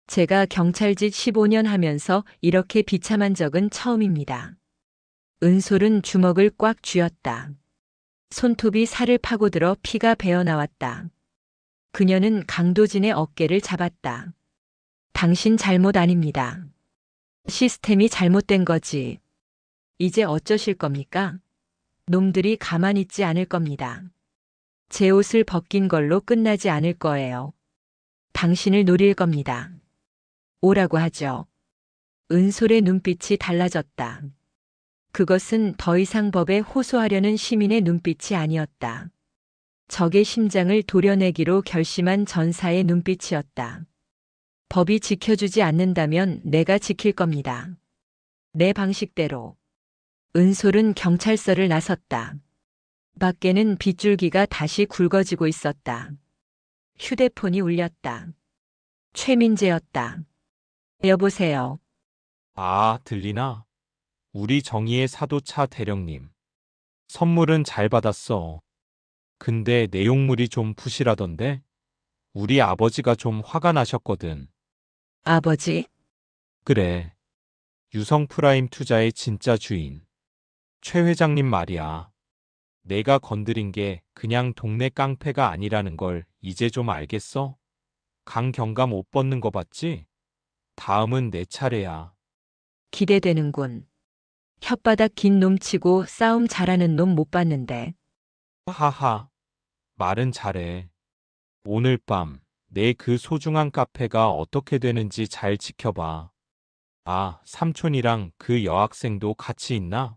제가 경찰직 15년 하면서 이렇게 비참한 적은 처음입니다. 은솔은 주먹을 꽉 쥐었다. 손톱이 살을 파고들어 피가 배어나왔다. 그녀는 강도진의 어깨를 잡았다. 당신 잘못 아닙니다. 시스템이 잘못된 거지. 이제 어쩌실 겁니까? 놈들이 가만히 있지 않을 겁니다. 제 옷을 벗긴 걸로 끝나지 않을 거예요. 당신을 노릴 겁니다. 오라고 하죠. 은솔의 눈빛이 달라졌다. 그것은 더 이상 법에 호소하려는 시민의 눈빛이 아니었다. 적의 심장을 도려내기로 결심한 전사의 눈빛이었다. 법이 지켜주지 않는다면 내가 지킬 겁니다. 내 방식대로. 은솔은 경찰서를 나섰다. 밖에는 빗줄기가 다시 굵어지고 있었다. 휴대폰이 울렸다. 최민재였다. 여보세요. 아, 들리나? 우리 정의의 사도차 대령님. 선물은 잘 받았어. 근데 내용물이 좀 부실하던데? 우리 아버지가 좀 화가 나셨거든. 아버지? 그래. 유성 프라임 투자의 진짜 주인. 최 회장님 말이야. 내가 건드린 게 그냥 동네 깡패가 아니라는 걸 이제 좀 알겠어? 강경감 옷 벗는 거 봤지? 다음은 내 차례야. 기대되는군. 혓바닥 긴 놈 치고 싸움 잘하는 놈 못 봤는데. 하하. 말은 잘해. 오늘 밤 내 그 소중한 카페가 어떻게 되는지 잘 지켜봐. 아, 삼촌이랑 그 여학생도 같이 있나?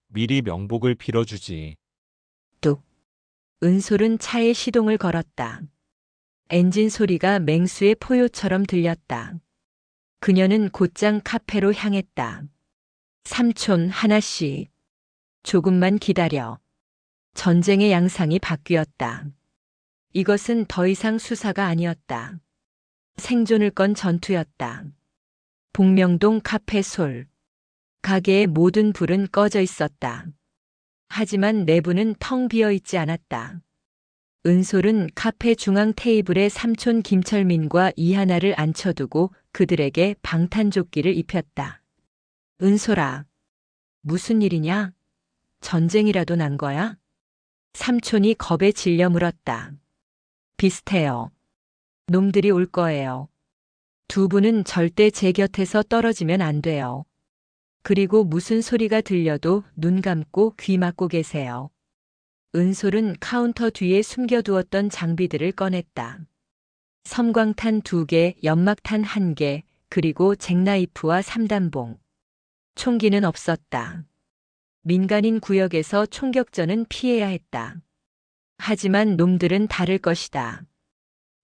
미리 명복을 빌어주지. 뚝. 은솔은 차에 시동을 걸었다. 엔진 소리가 맹수의 포효처럼 들렸다. 그녀는 곧장 카페로 향했다. 삼촌 하나씩. 조금만 기다려. 전쟁의 양상이 바뀌었다. 이것은 더 이상 수사가 아니었다. 생존을 건 전투였다. 복명동 카페 솔. 가게의 모든 불은 꺼져 있었다. 하지만 내부는 텅 비어 있지 않았다. 은솔은 카페 중앙 테이블에 삼촌 김철민과 이하나를 앉혀두고 그들에게 방탄조끼를 입혔다. 은솔아, 무슨 일이냐? 전쟁이라도 난 거야? 삼촌이 겁에 질려 물었다. 비슷해요. 놈들이 올 거예요. 두 분은 절대 제 곁에서 떨어지면 안 돼요. 그리고 무슨 소리가 들려도 눈 감고 귀 막고 계세요. 은솔은 카운터 뒤에 숨겨두었던 장비들을 꺼냈다. 섬광탄 2개, 연막탄 1개, 그리고 잭나이프와 3단봉. 총기는 없었다. 민간인 구역에서 총격전은 피해야 했다. 하지만 놈들은 다를 것이다.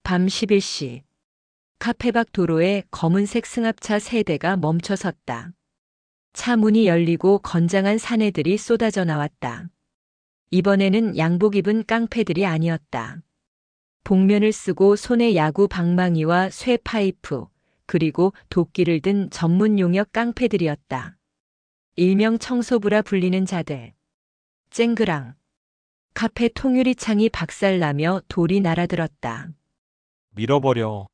밤 11시. 카페 밖 도로에 검은색 승합차 3대가 멈춰 섰다. 차 문이 열리고 건장한 사내들이 쏟아져 나왔다. 이번에는 양복 입은 깡패들이 아니었다. 복면을 쓰고 손에 야구 방망이와 쇠 파이프, 그리고 도끼를 든 전문 용역 깡패들이었다. 일명 청소부라 불리는 자들. 쨍그랑. 카페 통유리 창이 박살나며 돌이 날아들었다. 밀어버려.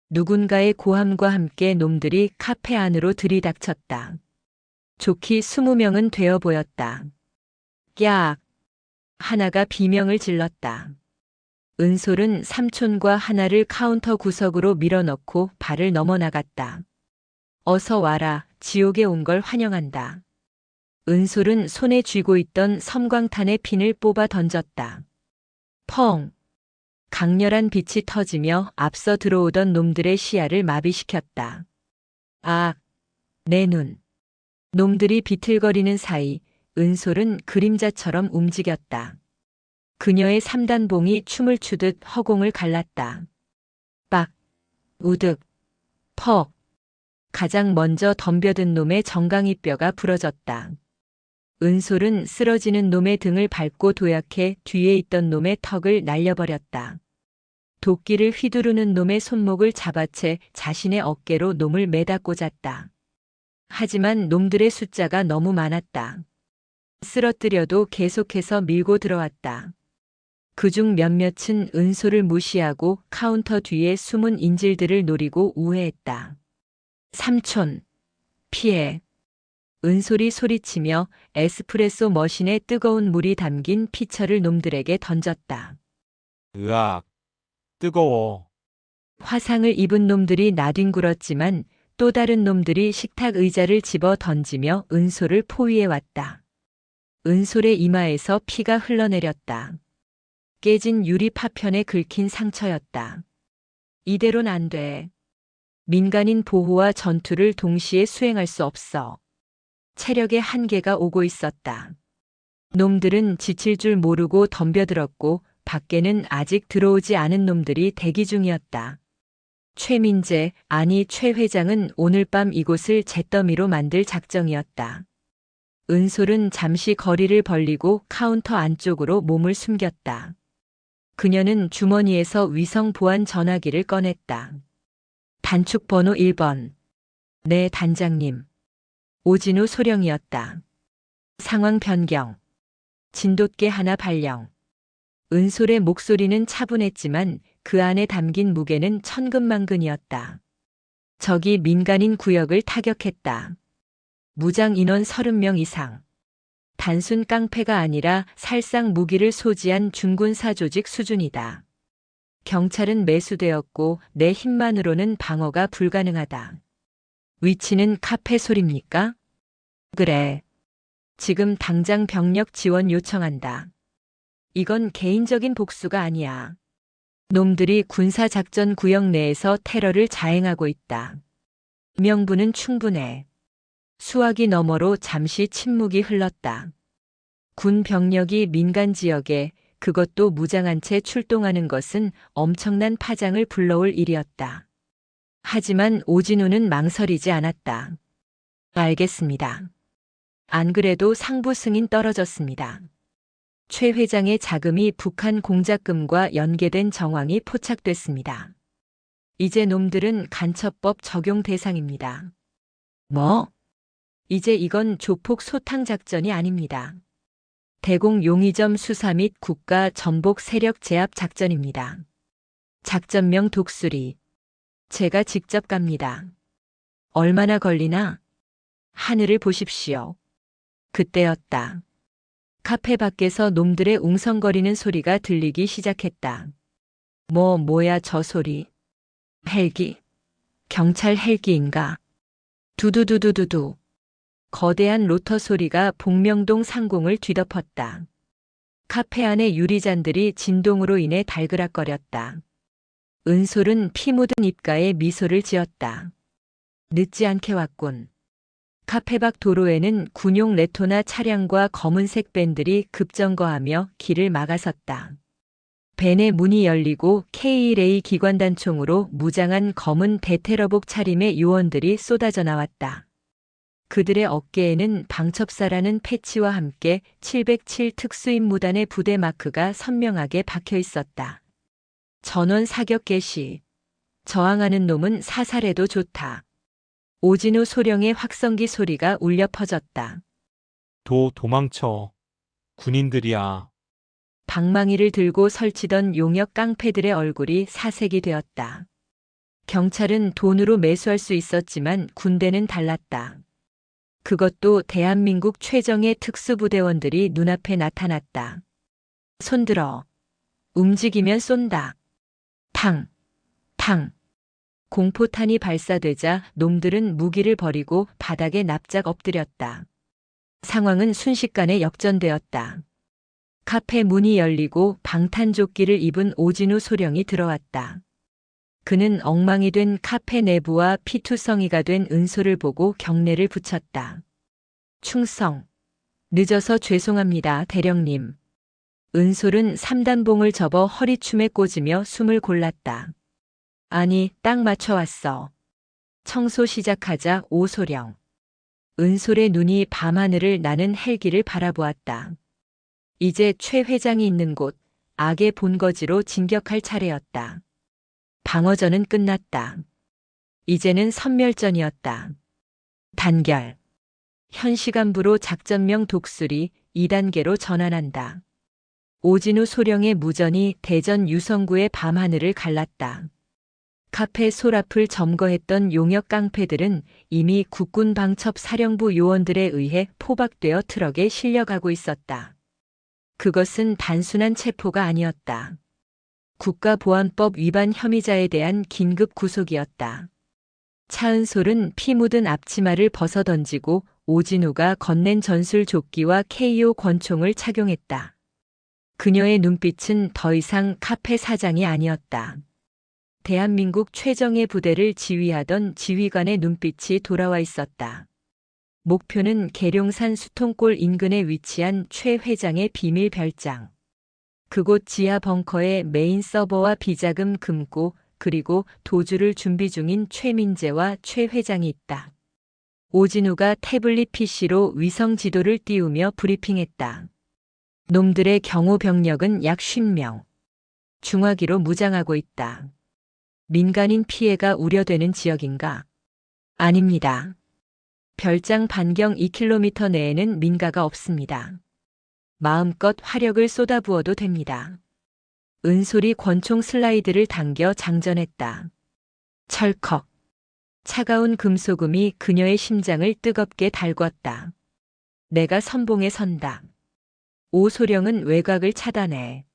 누군가의 고함과 함께 놈들이 카페 안으로 들이닥쳤다. 좋기 20명은 되어 보였다. 깍! 하나가 비명을 질렀다. 은솔은 삼촌과 하나를 카운터 구석으로 밀어넣고 발을 넘어나갔다. 어서 와라, 지옥에 온 걸 환영한다. 은솔은 손에 쥐고 있던 섬광탄의 핀을 뽑아 던졌다. 펑! 강렬한 빛이 터지며 앞서 들어오던 놈들의 시야를 마비시켰다. 아! 내 눈. 놈들이 비틀거리는 사이 은솔은 그림자처럼 움직였다. 그녀의 3단봉이 춤을 추듯 허공을 갈랐다. 빡! 우득! 퍽! 가장 먼저 덤벼든 놈의 정강이 뼈가 부러졌다. 은솔은 쓰러지는 놈의 등을 밟고 도약해 뒤에 있던 놈의 턱을 날려버렸다. 도끼를 휘두르는 놈의 손목을 잡아채 자신의 어깨로 놈을 매다 꽂았다. 하지만 놈들의 숫자가 너무 많았다. 쓰러뜨려도 계속해서 밀고 들어왔다. 그중 몇몇은 은솔을 무시하고 카운터 뒤에 숨은 인질들을 노리고 우회했다. 삼촌, 피해. 은솔이 소리치며 에스프레소 머신에 뜨거운 물이 담긴 피처를 놈들에게 던졌다. 으악. 뜨거워. 화상을 입은 놈들이 나뒹굴었지만 또 다른 놈들이 식탁 의자를 집어 던지며 은솔을 포위해 왔다. 은솔의 이마에서 피가 흘러내렸다. 깨진 유리 파편에 긁힌 상처였다. 이대로는 안 돼. 민간인 보호와 전투를 동시에 수행할 수 없어. 체력의 한계가 오고 있었다. 놈들은 지칠 줄 모르고 덤벼들었고 밖에는 아직 들어오지 않은 놈들이 대기 중이었다. 최민재, 아니 최 회장은 오늘 밤 이곳을 잿더미로 만들 작정이었다. 은솔은 잠시 거리를 벌리고 카운터 안쪽으로 몸을 숨겼다. 그녀는 주머니에서 위성 보안 전화기를 꺼냈다. 단축 번호 1번. 네, 단장님. 오진우 소령이었다. 상황 변경. 진돗개 하나 발령. 은솔의 목소리는 차분했지만 그 안에 담긴 무게는 천근만근이었다. 적이 민간인 구역을 타격했다. 무장 인원 30명 이상. 단순 깡패가 아니라 살상 무기를 소지한 중군사 조직 수준이다. 경찰은 매수되었고 내 힘만으로는 방어가 불가능하다. 위치는 카페 소리입니까? 그래. 지금 당장 병력 지원 요청한다. 이건 개인적인 복수가 아니야. 놈들이 군사작전 구역 내에서 테러를 자행하고 있다. 명분은 충분해. 수화기 너머로 잠시 침묵이 흘렀다. 군 병력이 민간 지역에, 그것도 무장한 채 출동하는 것은 엄청난 파장을 불러올 일이었다. 하지만 오진우는 망설이지 않았다. 알겠습니다. 안 그래도 상부 승인 떨어졌습니다. 최 회장의 자금이 북한 공작금과 연계된 정황이 포착됐습니다. 이제 놈들은 간첩법 적용 대상입니다. 뭐? 이제 이건 조폭 소탕 작전이 아닙니다. 대공 용의점 수사 및 국가 전복 세력 제압 작전입니다. 작전명 독수리. 제가 직접 갑니다. 얼마나 걸리나? 하늘을 보십시오. 그때였다. 카페 밖에서 놈들의 웅성거리는 소리가 들리기 시작했다. 뭐야 저 소리. 헬기. 경찰 헬기인가? 두두두두두두. 거대한 로터 소리가 복명동 상공을 뒤덮었다. 카페 안의 유리잔들이 진동으로 인해 달그락거렸다. 은솔은 피 묻은 입가에 미소를 지었다. 늦지 않게 왔군. 카페 밖 도로에는 군용 레토나 차량과 검은색 밴들이 급정거하며 길을 막아섰다. 밴의 문이 열리고 KLA 기관단총으로 무장한 검은 대테러복 차림의 요원들이 쏟아져 나왔다. 그들의 어깨에는 방첩사라는 패치와 함께 707 특수임무단의 부대 마크가 선명하게 박혀 있었다. 전원 사격 개시. 저항하는 놈은 사살해도 좋다. 오진우 소령의 확성기 소리가 울려 퍼졌다. 도망쳐. 군인들이야. 방망이를 들고 설치던 용역 깡패들의 얼굴이 사색이 되었다. 경찰은 돈으로 매수할 수 있었지만 군대는 달랐다. 그것도 대한민국 최정예 특수부대원들이 눈앞에 나타났다. 손들어. 움직이면 쏜다. 탕, 탕. 공포탄이 발사되자 놈들은 무기를 버리고 바닥에 납작 엎드렸다. 상황은 순식간에 역전되었다. 카페 문이 열리고 방탄조끼를 입은 오진우 소령이 들어왔다. 그는 엉망이 된 카페 내부와 피투성이가 된 은솔을 보고 경례를 붙였다. 충성. 늦어서 죄송합니다, 대령님. 은솔은 3단봉을 접어 허리춤에 꽂으며 숨을 골랐다. 아니, 딱 맞춰왔어. 청소 시작하자 오소령. 은솔의 눈이 밤하늘을 나는 헬기를 바라보았다. 이제 최 회장이 있는 곳, 악의 본거지로 진격할 차례였다. 방어전은 끝났다. 이제는 선멸전이었다. 단결. 현 시간부로 작전명 독수리 2단계로 전환한다. 오진우 소령의 무전이 대전 유성구의 밤하늘을 갈랐다. 카페 소라풀 점거했던 용역 깡패들은 이미 국군 방첩 사령부 요원들에 의해 포박되어 트럭에 실려가고 있었다. 그것은 단순한 체포가 아니었다. 국가보안법 위반 혐의자에 대한 긴급 구속이었다. 차은솔은 피 묻은 앞치마를 벗어던지고 오진우가 건넨 전술조끼와 KO 권총을 착용했다. 그녀의 눈빛은 더 이상 카페 사장이 아니었다. 대한민국 최정예 부대를 지휘하던 지휘관의 눈빛이 돌아와 있었다. 목표는 계룡산 수통골 인근에 위치한 최 회장의 비밀 별장. 그곳 지하 벙커에 메인 서버와 비자금 금고 그리고 도주를 준비 중인 최민재와 최 회장이 있다. 오진우가 태블릿 PC로 위성 지도를 띄우며 브리핑했다. 놈들의 경호 병력은 약 50명. 중화기로 무장하고 있다. 민간인 피해가 우려되는 지역인가? 아닙니다. 별장 반경 2km 내에는 민가가 없습니다. 마음껏 화력을 쏟아부어도 됩니다. 은솔이 권총 슬라이드를 당겨 장전했다. 철컥. 차가운 금소금이 그녀의 심장을 뜨겁게 달궜다. 내가 선봉에 선다. 오소령은 외곽을 차단해.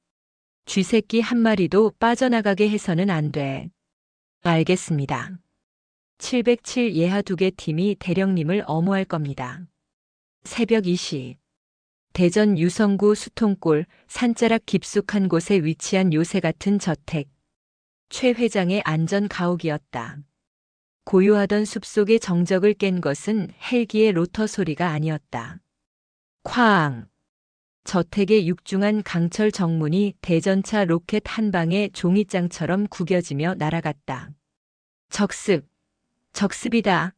쥐새끼 한 마리도 빠져나가게 해서는 안 돼. 알겠습니다. 707 예하 2개 팀이 대령님을 엄호할 겁니다. 새벽 2시. 대전 유성구 수통골 산자락 깊숙한 곳에 위치한 요새 같은 저택. 최 회장의 안전 가옥이었다. 고요하던 숲속의 정적을 깬 것은 헬기의 로터 소리가 아니었다. 쾅! 저택의 육중한 강철 정문이 대전차 로켓 한 방에 종이장처럼 구겨지며 날아갔다. 적습! 적습이다.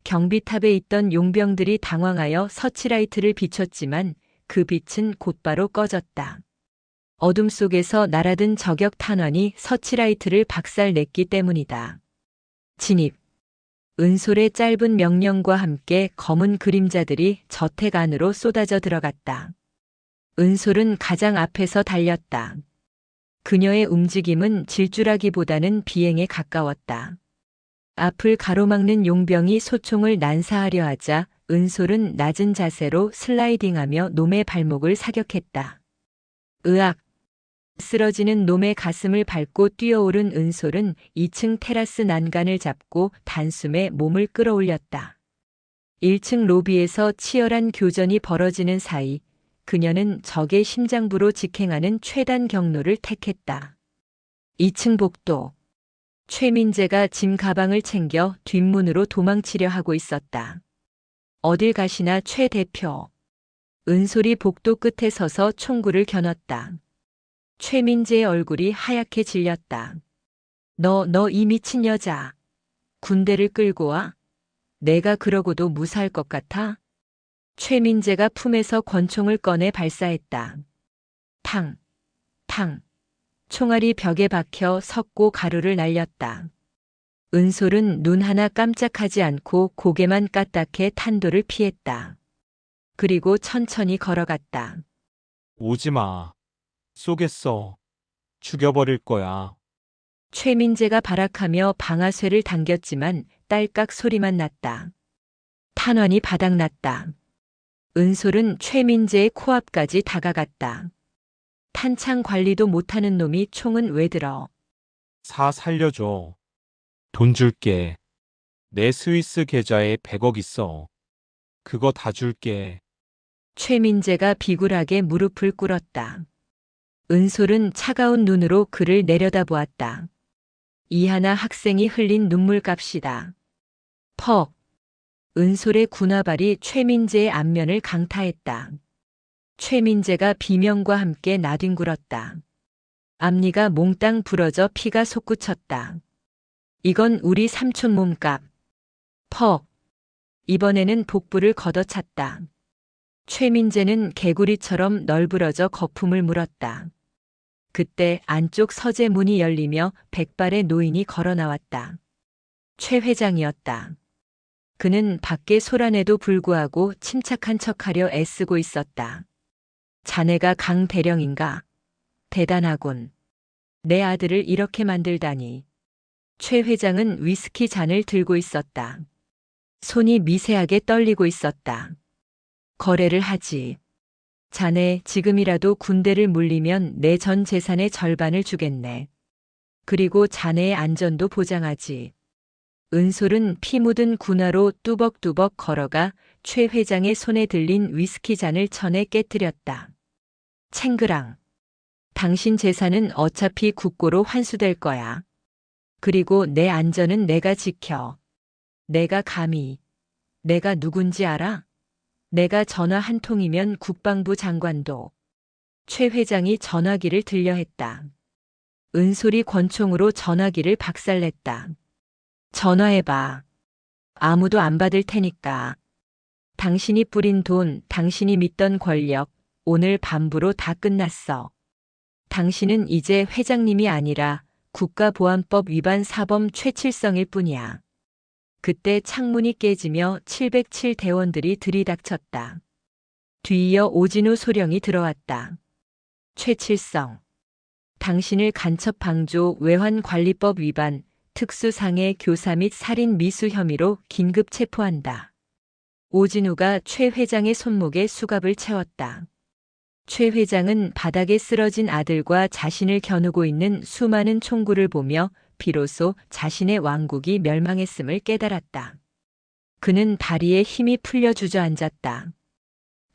경비탑에 있던 용병들이 당황하여 서치라이트를 비췄지만 그 빛은 곧바로 꺼졌다. 어둠 속에서 날아든 저격 탄환이 서치라이트를 박살냈기 때문이다. 진입. 은솔의 짧은 명령과 함께 검은 그림자들이 저택 안으로 쏟아져 들어갔다. 은솔은 가장 앞에서 달렸다. 그녀의 움직임은 질주라기보다는 비행에 가까웠다. 앞을 가로막는 용병이 소총을 난사하려 하자 은솔은 낮은 자세로 슬라이딩하며 놈의 발목을 사격했다. 으악! 쓰러지는 놈의 가슴을 밟고 뛰어오른 은솔은 2층 테라스 난간을 잡고 단숨에 몸을 끌어올렸다. 1층 로비에서 치열한 교전이 벌어지는 사이 그녀는 적의 심장부로 직행하는 최단 경로를 택했다. 2층 복도. 최민재가 짐 가방을 챙겨 뒷문으로 도망치려 하고 있었다. 어딜 가시나 최 대표. 은솔이 복도 끝에 서서 총구를 겨눴다. 최민재의 얼굴이 하얗게 질렸다. 너 이 미친 여자. 군대를 끌고 와? 내가 그러고도 무사할 것 같아? 최민재가 품에서 권총을 꺼내 발사했다. 탕, 탕. 총알이 벽에 박혀 섰고 가루를 날렸다. 은솔은 눈 하나 깜짝하지 않고 고개만 까딱해 탄도를 피했다. 그리고 천천히 걸어갔다. 오지 마. 쏘겠어. 죽여버릴 거야. 최민재가 발악하며 방아쇠를 당겼지만 딸깍 소리만 났다. 탄환이 바닥났다. 은솔은 최민재의 코앞까지 다가갔다. 탄창 관리도 못하는 놈이 총은 왜 들어? 사 살려줘. 돈 줄게. 내 스위스 계좌에 100억 있어. 그거 다 줄게. 최민재가 비굴하게 무릎을 꿇었다. 은솔은 차가운 눈으로 그를 내려다보았다. 이하나 학생이 흘린 눈물값이다. 퍽. 은솔의 군화발이 최민재의 안면을 강타했다. 최민재가 비명과 함께 나뒹굴었다. 앞니가 몽땅 부러져 피가 솟구쳤다. 이건 우리 삼촌 몸값. 퍽. 이번에는 복부를 걷어찼다. 최민재는 개구리처럼 널브러져 거품을 물었다. 그때 안쪽 서재 문이 열리며 백발의 노인이 걸어 나왔다. 최 회장이었다. 그는 밖에 소란에도 불구하고 침착한 척하려 애쓰고 있었다. 자네가 강 대령인가? 대단하군. 내 아들을 이렇게 만들다니. 최 회장은 위스키 잔을 들고 있었다. 손이 미세하게 떨리고 있었다. 거래를 하지. 자네 지금이라도 군대를 물리면 내 전 재산의 절반을 주겠네. 그리고 자네의 안전도 보장하지. 은솔은 피 묻은 군화로 뚜벅뚜벅 걸어가 최 회장의 손에 들린 위스키 잔을 천에 깨뜨렸다. 챙그랑. 당신 재산은 어차피 국고로 환수될 거야. 그리고 내 안전은 내가 지켜. 내가 감히. 내가 누군지 알아? 내가 전화 한 통이면 국방부 장관도. 최 회장이 전화기를 들려 했다. 은솔이 권총으로 전화기를 박살냈다. 전화해봐. 아무도 안 받을 테니까. 당신이 뿌린 돈, 당신이 믿던 권력, 오늘 밤부로 다 끝났어. 당신은 이제 회장님이 아니라 국가보안법 위반 사범 최칠성일 뿐이야. 그때 창문이 깨지며 707 대원들이 들이닥쳤다. 뒤이어 오진우 소령이 들어왔다. 최칠성. 당신을 간첩 방조 외환관리법 위반, 특수상해 교사 및 살인 미수 혐의로 긴급 체포한다. 오진우가 최 회장의 손목에 수갑을 채웠다. 최 회장은 바닥에 쓰러진 아들과 자신을 겨누고 있는 수많은 총구를 보며 비로소 자신의 왕국이 멸망했음을 깨달았다. 그는 다리에 힘이 풀려 주저앉았다.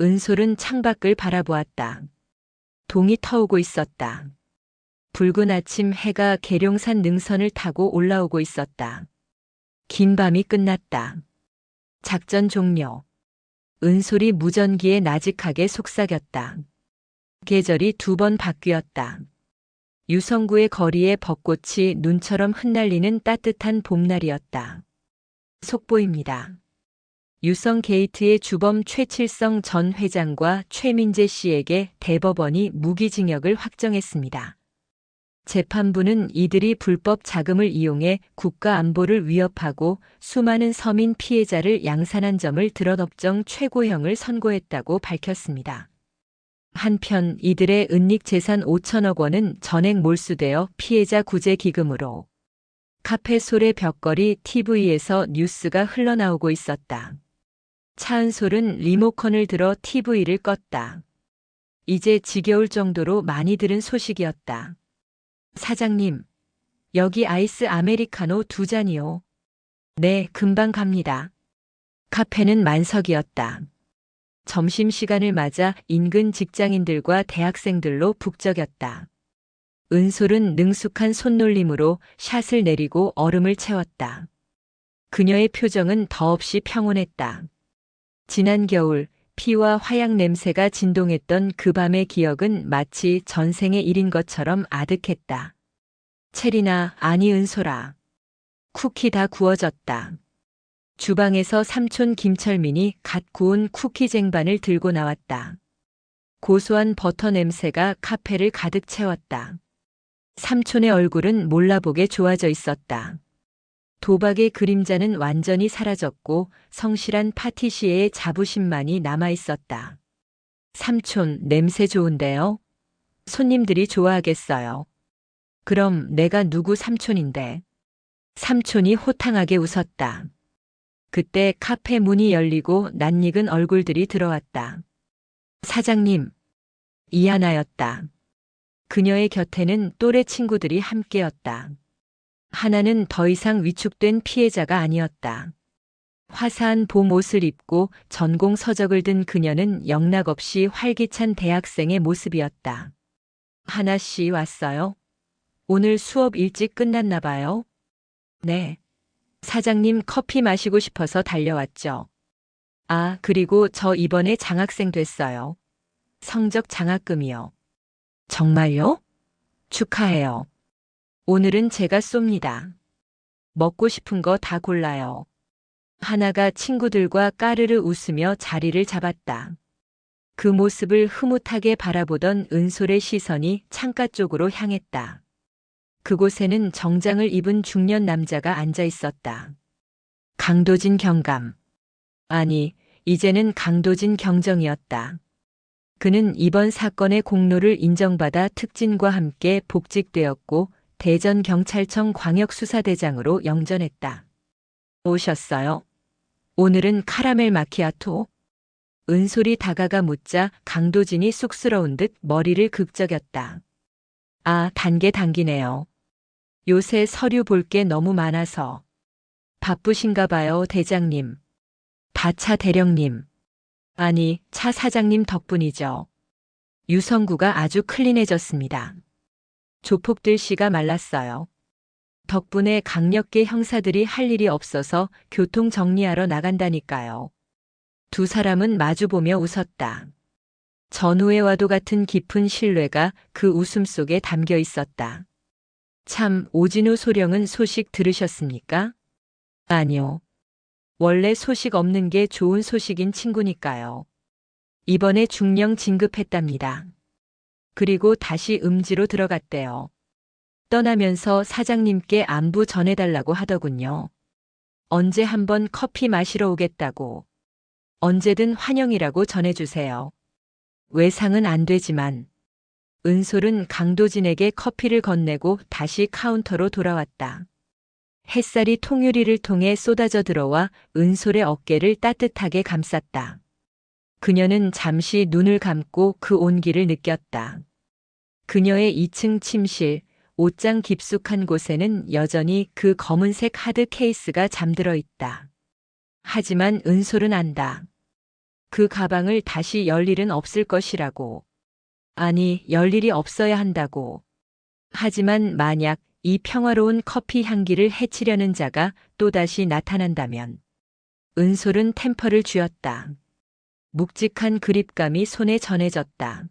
은솔은 창밖을 바라보았다. 동이 터오고 있었다. 붉은 아침 해가 계룡산 능선을 타고 올라오고 있었다. 긴 밤이 끝났다. 작전 종료. 은솔이 무전기에 나직하게 속삭였다. 계절이 2번 바뀌었다. 유성구의 거리에 벚꽃이 눈처럼 흩날리는 따뜻한 봄날이었다. 속보입니다. 유성 게이트의 주범 최칠성 전 회장과 최민재 씨에게 대법원이 무기징역을 확정했습니다. 재판부는 이들이 불법 자금을 이용해 국가 안보를 위협하고 수많은 서민 피해자를 양산한 점을 들어법정 최고형을 선고했다고 밝혔습니다. 한편 이들의 은닉 재산 5천억 원은 전액 몰수되어 피해자 구제 기금으로 카페 솔의 벽걸이 TV에서 뉴스가 흘러나오고 있었다. 차은솔은 리모컨을 들어 TV를 껐다. 이제 지겨울 정도로 많이 들은 소식이었다. 사장님, 여기 아이스 아메리카노 2잔이요. 네, 금방 갑니다. 카페는 만석이었다. 점심시간을 맞아 인근 직장인들과 대학생들로 북적였다. 은솔은 능숙한 손놀림으로 샷을 내리고 얼음을 채웠다. 그녀의 표정은 더없이 평온했다. 지난 겨울 피와 화약 냄새가 진동했던 그 밤의 기억은 마치 전생의 일인 것처럼 아득했다. 체리나, 아니 은솔아. 쿠키 다 구워졌다. 주방에서 삼촌 김철민이 갓 구운 쿠키 쟁반을 들고 나왔다. 고소한 버터 냄새가 카페를 가득 채웠다. 삼촌의 얼굴은 몰라보게 좋아져 있었다. 도박의 그림자는 완전히 사라졌고 성실한 파티시에의 자부심만이 남아있었다. 삼촌, 냄새 좋은데요? 손님들이 좋아하겠어요. 그럼 내가 누구 삼촌인데? 삼촌이 호탕하게 웃었다. 그때 카페 문이 열리고 낯익은 얼굴들이 들어왔다. 사장님, 이하나였다. 그녀의 곁에는 또래 친구들이 함께였다. 하나는 더 이상 위축된 피해자가 아니었다. 화사한 봄 옷을 입고 전공 서적을 든 그녀는 영락없이 활기찬 대학생의 모습이었다. 하나 씨 왔어요? 오늘 수업 일찍 끝났나 봐요? 네. 사장님 커피 마시고 싶어서 달려왔죠. 아, 그리고 저 이번에 장학생 됐어요. 성적 장학금이요. 정말요? 축하해요. 오늘은 제가 쏩니다. 먹고 싶은 거 다 골라요. 하나가 친구들과 까르르 웃으며 자리를 잡았다. 그 모습을 흐뭇하게 바라보던 은솔의 시선이 창가 쪽으로 향했다. 그곳에는 정장을 입은 중년 남자가 앉아 있었다. 강도진 경감. 아니, 이제는 강도진 경정이었다. 그는 이번 사건의 공로를 인정받아 특진과 함께 복직되었고 대전경찰청 광역수사대장으로 영전했다. 오셨어요? 오늘은 카라멜 마키아토? 은솔이 다가가 묻자 강도진이 쑥스러운 듯 머리를 극적였다. 아, 단계 당기네요. 요새 서류 볼 게 너무 많아서. 바쁘신가 봐요, 대장님. 다차 대령님. 아니, 차 사장님 덕분이죠. 유성구가 아주 클린해졌습니다. 조폭들 씨가 말랐어요. 덕분에 강력계 형사들이 할 일이 없어서 교통 정리하러 나간다니까요. 두 사람은 마주보며 웃었다. 전우회와도 같은 깊은 신뢰가 그 웃음 속에 담겨 있었다. 참, 오진우 소령은 소식 들으셨습니까? 아니요. 원래 소식 없는 게 좋은 소식인 친구니까요. 이번에 중령 진급했답니다. 그리고 다시 음지로 들어갔대요. 떠나면서 사장님께 안부 전해달라고 하더군요. 언제 한번 커피 마시러 오겠다고. 언제든 환영이라고 전해주세요. 외상은 안 되지만. 은솔은 강도진에게 커피를 건네고 다시 카운터로 돌아왔다. 햇살이 통유리를 통해 쏟아져 들어와 은솔의 어깨를 따뜻하게 감쌌다. 그녀는 잠시 눈을 감고 그 온기를 느꼈다. 그녀의 2층 침실, 옷장 깊숙한 곳에는 여전히 그 검은색 하드 케이스가 잠들어 있다. 하지만 은솔은 안다. 그 가방을 다시 열 일은 없을 것이라고. 아니, 열 일이 없어야 한다고. 하지만 만약 이 평화로운 커피 향기를 해치려는 자가 또다시 나타난다면. 은솔은 템퍼를 쥐었다. 묵직한 그립감이 손에 전해졌다.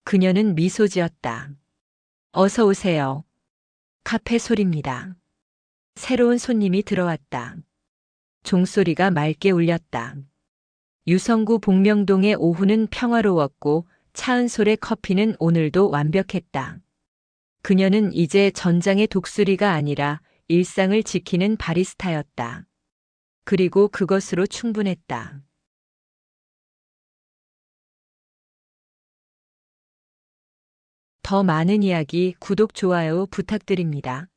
그녀는 미소 지었다. 어서 오세요. 카페 소리입니다. 새로운 손님이 들어왔다. 종소리가 맑게 울렸다. 유성구 복명동의 오후는 평화로웠고 차은솔의 커피는 오늘도 완벽했다. 그녀는 이제 전장의 독수리가 아니라 일상을 지키는 바리스타였다. 그리고 그것으로 충분했다. 더 많은 이야기 구독, 좋아요 부탁드립니다.